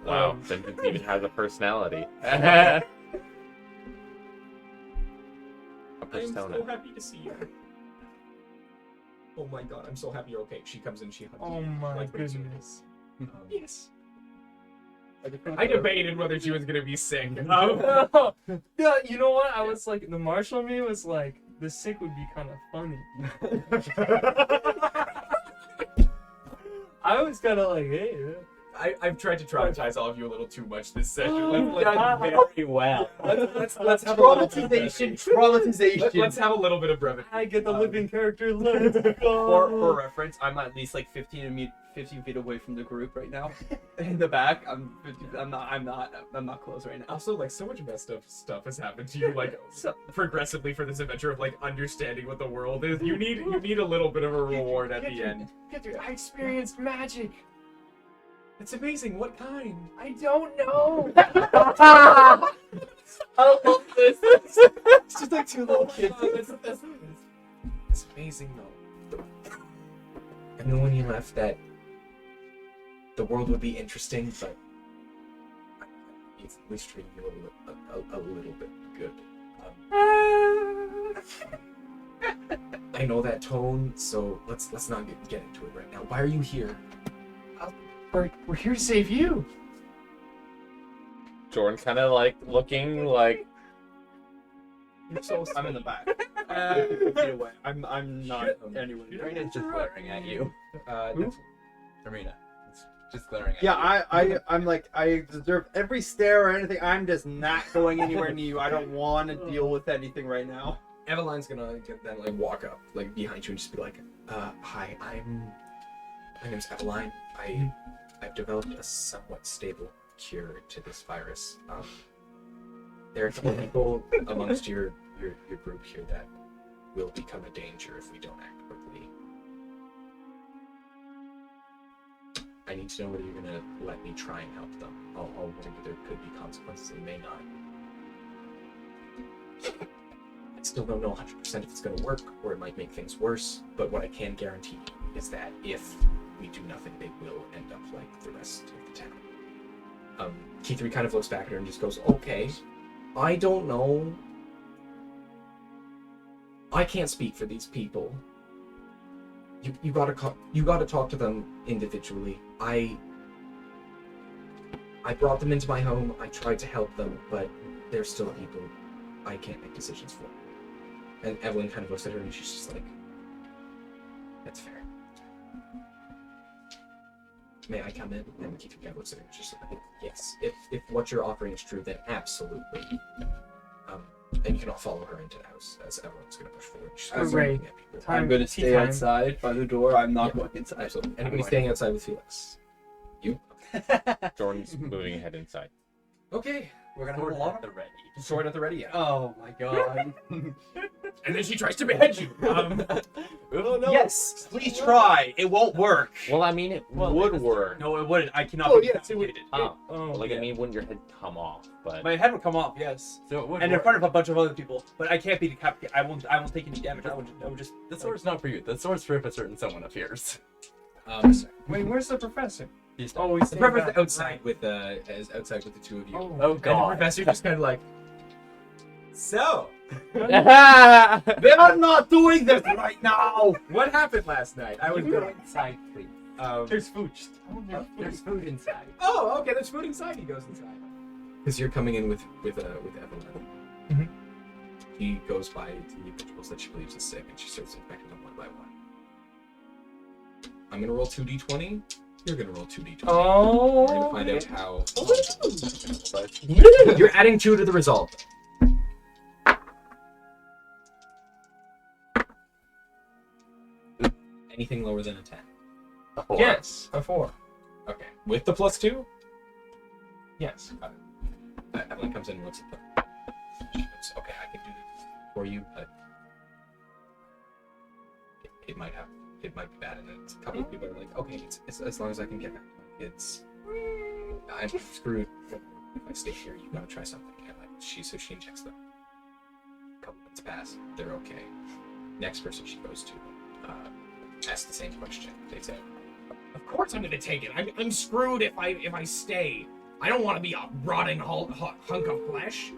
Wow, Vengeance even has a personality. A I'm so persona. happy to see you. Oh my God, I'm so happy you're okay. She comes in, she hugs Oh you. my like, brings you in. goodness. Yes. I debated whether she was gonna be sick. Yeah, you know what? I was like, the marshal in me was like, the sick would be kind of funny. I was kind of like, hey. I've tried to traumatize all of you a little too much this session. Very well. Let's have a little bit of brevity. Traumatization. Let's have a little bit of brevity. I get the living character. Let's For go. reference, I'm at least like 15 feet away from the group right now. In the back, I'm not close right now. Also, like, so much messed up stuff has happened to you, like, progressively for this adventure of, like, understanding what the world is. You need a little bit of a reward at the end. I experienced magic. It's amazing. What kind? I don't know. I love this. It's just like two little kids. It's amazing, though. I knew when you left that the world would be interesting, but it's at least treating you a little bit good. I know that tone, so let's not get into it right now. Why are you here? We're here to save you. Jorn kind of like looking like. You're so I'm in the back. 50 feet away. I'm not anywhere. Arena's just glaring at you. Who? Arena. It's just glaring at Yeah, you. I'm like, I deserve every stare or anything. I'm just not going anywhere near you. I don't want to deal with anything right now. Eveline's gonna then like walk up like behind you and just be like, hi, my name's Eveline. I've developed a somewhat stable cure to this virus. There are a couple people amongst your group here that will become a danger if we don't act quickly. I need to know whether you're gonna let me try and help them. I'll warn you there could be consequences and may not. I still don't know 100% if it's gonna work or it might make things worse, but what I can guarantee is that if we do nothing, they will end up like the rest of the town. Keith kind of looks back at her and just goes, okay, I don't know. I can't speak for these people. You gotta talk to them individually. I brought them into my home. I tried to help them, but they're still people I can't make decisions for. And Evelyn kind of looks at her and she's just like, that's fair. May I come in? And Keith kind of looks at her and she's like, yes. If what you're offering is true, then absolutely. And you can all follow her into the house as everyone's going to push forward. She's gonna start looking at people. I'm going to stay outside by the door. I'm not going inside. Absolutely. Anybody staying outside with Felix? You? Jorn's moving ahead inside. Okay. We're going to Sword have a lot at the ready. Sword at the ready, yeah. Oh my god. And then she tries to behead you. Oh, no. Yes, please try. It won't work. Well, I mean, it would work. No, it wouldn't. I cannot Oh, be yes, it would. decapitated. Like, I mean, wouldn't your head come off? But My head would come off, yes. So it would And in work. front of a bunch of other people. But I can't be decapitated. I won't take any damage. I would just The sword's not for you. The sword's for if a certain someone appears. Sorry. Wait, where's the professor? He's Oh, he's The professor's outside with the two of you. Oh. Oh And the god. professor just kind of like, so, They are not doing this right now. what happened last night? I was Can you go inside, please? There's food. Just tell him there's food. There's food inside. Oh, okay. There's food inside. He goes inside. Because you're coming in with Evelyn. Mhm. He goes by the individuals that she believes is sick, and she starts infecting them one by one. I'm gonna roll 2d20. You're gonna roll 2d20. Oh. We're gonna find out how. You're adding 2 to the result. Anything lower than a 10. Yes, a 4. Okay. With the +2? Yes. Evelyn comes in and looks at them. She goes, okay, I can do this for you, but it might be bad. And then a couple of people are like, okay, it's as long as I can get back to my kids. I'm screwed. If I stay here, you gotta try something. And she injects them. A couple minutes pass, they're okay. Next person she goes to asks the same question. They say, of course I'm gonna take it. I'm screwed if I stay. I don't want to be a rotting hunk of flesh.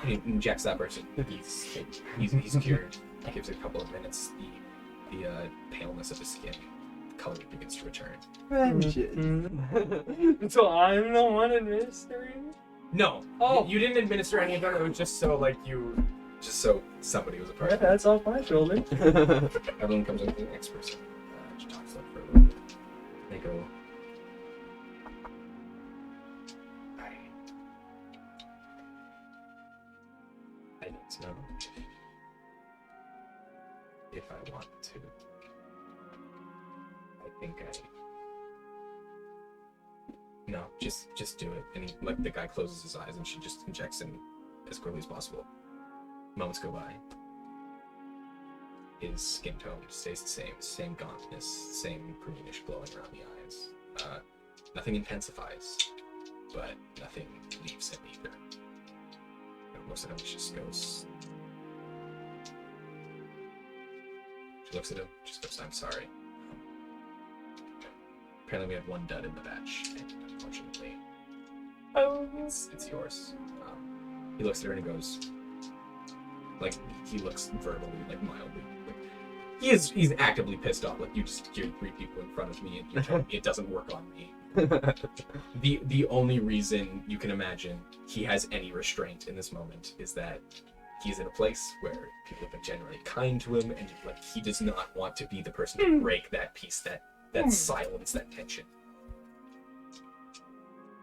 He injects that person. He's cured. Gives it a couple of minutes. The paleness of his skin, the color begins to return. So I'm the one administering? No, Oh. you didn't administer any of them. It was just so like you Just so somebody was a part Yeah, of it. that's off my shoulder. Everyone comes up to the next person. She talks up for a little bit. They go. I need to know if I want to. I think No, just do it. And he, like, the guy closes his eyes and she just injects him as quickly as possible. Moments go by. His skin tone stays the same gauntness, same greenish glowing around the eyes. Nothing intensifies, but nothing leaves him either. And most of him just goes. She looks at him, just goes, "I'm sorry. Apparently we have one dud in the batch, and unfortunately, it's yours." He looks at her and he goes, like, he looks verbally, like, mildly. Like, he's actively pissed off. Like, you just killed 3 people in front of me, and you're telling me it doesn't work on me. The only reason you can imagine he has any restraint in this moment is that he's in a place where people have been generally kind to him, and like he does not want to be the person to break that peace, that silence, that tension.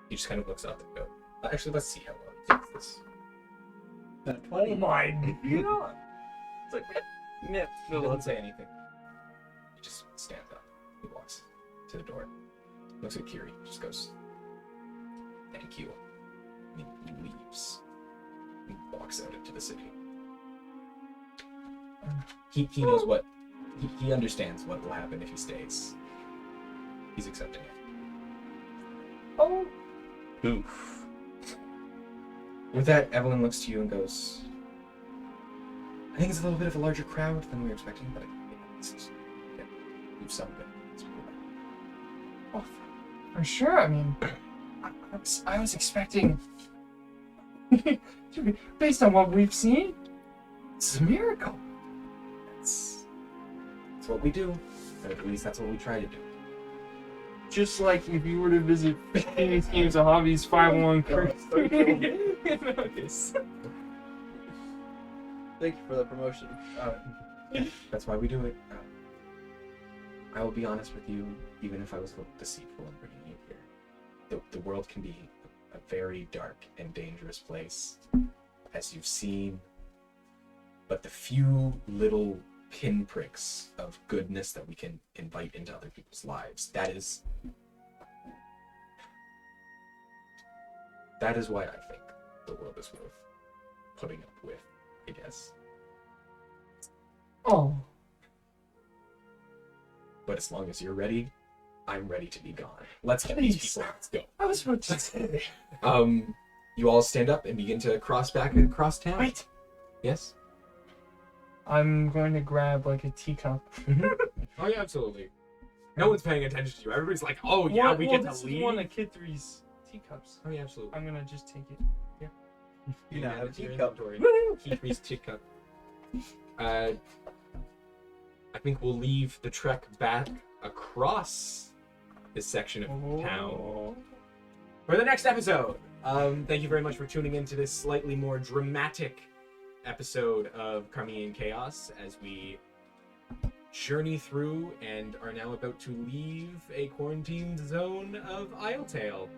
He just kind of looks up and goes, "Actually, let's see how well he takes this." Oh my god. It's like, He doesn't say anything. He just stands up. He walks to the door. Looks at Kiri. Just goes, "Thank you." And he leaves. And walks out into the city. He knows what... He understands what will happen if he stays. He's accepting it. Oh. Oof. With that, Evelyn looks to you and goes, "I think it's a little bit of a larger crowd than we were expecting, but you've summed it. It's pretty good." Oh, for sure. I mean, I was expecting, based on what we've seen, this is a miracle. That's what we do. Or at least that's what we try to do. Just like if you were to visit Phoenix Games and Hobbies 5-1 crew. Thank you for the promotion. That's why we do it. I will be honest with you, even if I was a little deceitful in bringing you here. The world can be a very dark and dangerous place, as you've seen. But the few little pinpricks of goodness that we can invite into other people's lives, that is why I think the world is worth putting up with, I guess. Oh. But as long as you're ready, I'm ready to be gone. Let's get these people. Let's go. I was about to say. You all stand up and begin to cross back across town. Wait. Yes? I'm going to grab like a teacup. Oh yeah, absolutely. No one's paying attention to you. Everybody's like, "Oh yeah, we get to this leave." is one of Kid 3's teacups. Oh yeah, absolutely. I'm gonna just take it. You now have a it's your teacup. inventory. Keith's teacup. I think we'll leave the trek back across this section of town for the next episode. Thank you very much for tuning into this slightly more dramatic episode of Karminia Chaos as we journey through and are now about to leave a quarantined zone of Isletail.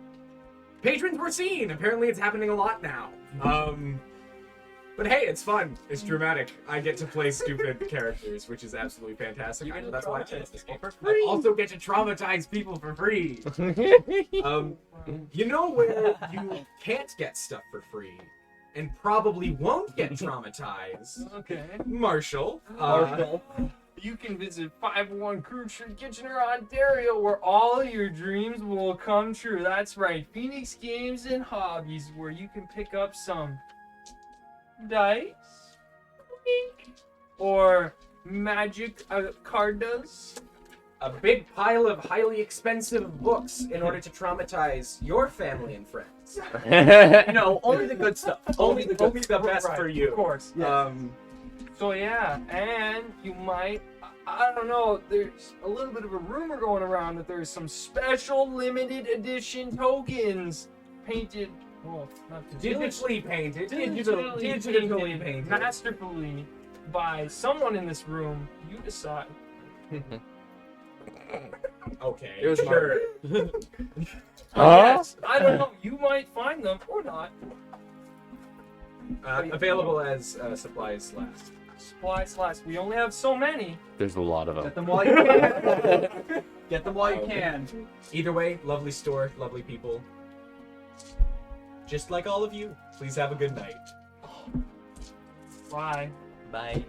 Patrons were seen! Apparently it's happening a lot now. But hey, it's fun. It's dramatic. I get to play stupid characters, which is absolutely fantastic. I know that's why I play this game. I also get to traumatize people for free. You know where you can't get stuff for free and probably won't get traumatized? Okay. Marshall. You can visit 501 Crew Street, Kitchener, Ontario, where all your dreams will come true. That's right, Phoenix Games and Hobbies, where you can pick up some dice or magic cartas. A big pile of highly expensive books in order to traumatize your family and friends. No, only the good stuff. Only the best Right, for you. Of course. Yes. So yeah, and you might, I don't know, there's a little bit of a rumor going around that there's some special limited edition tokens painted Well, not Digitally painted. digitally Digitally painted. masterfully by someone in this room. You decide. Okay. It was sure. Yes, I don't know. You might find them or not. Available as supplies last. Supplies last. We only have so many. There's a lot of Get them. them while you can. Get them while you can. Either way, lovely store, lovely people. Just like all of you. Please have a good night. Bye. Bye.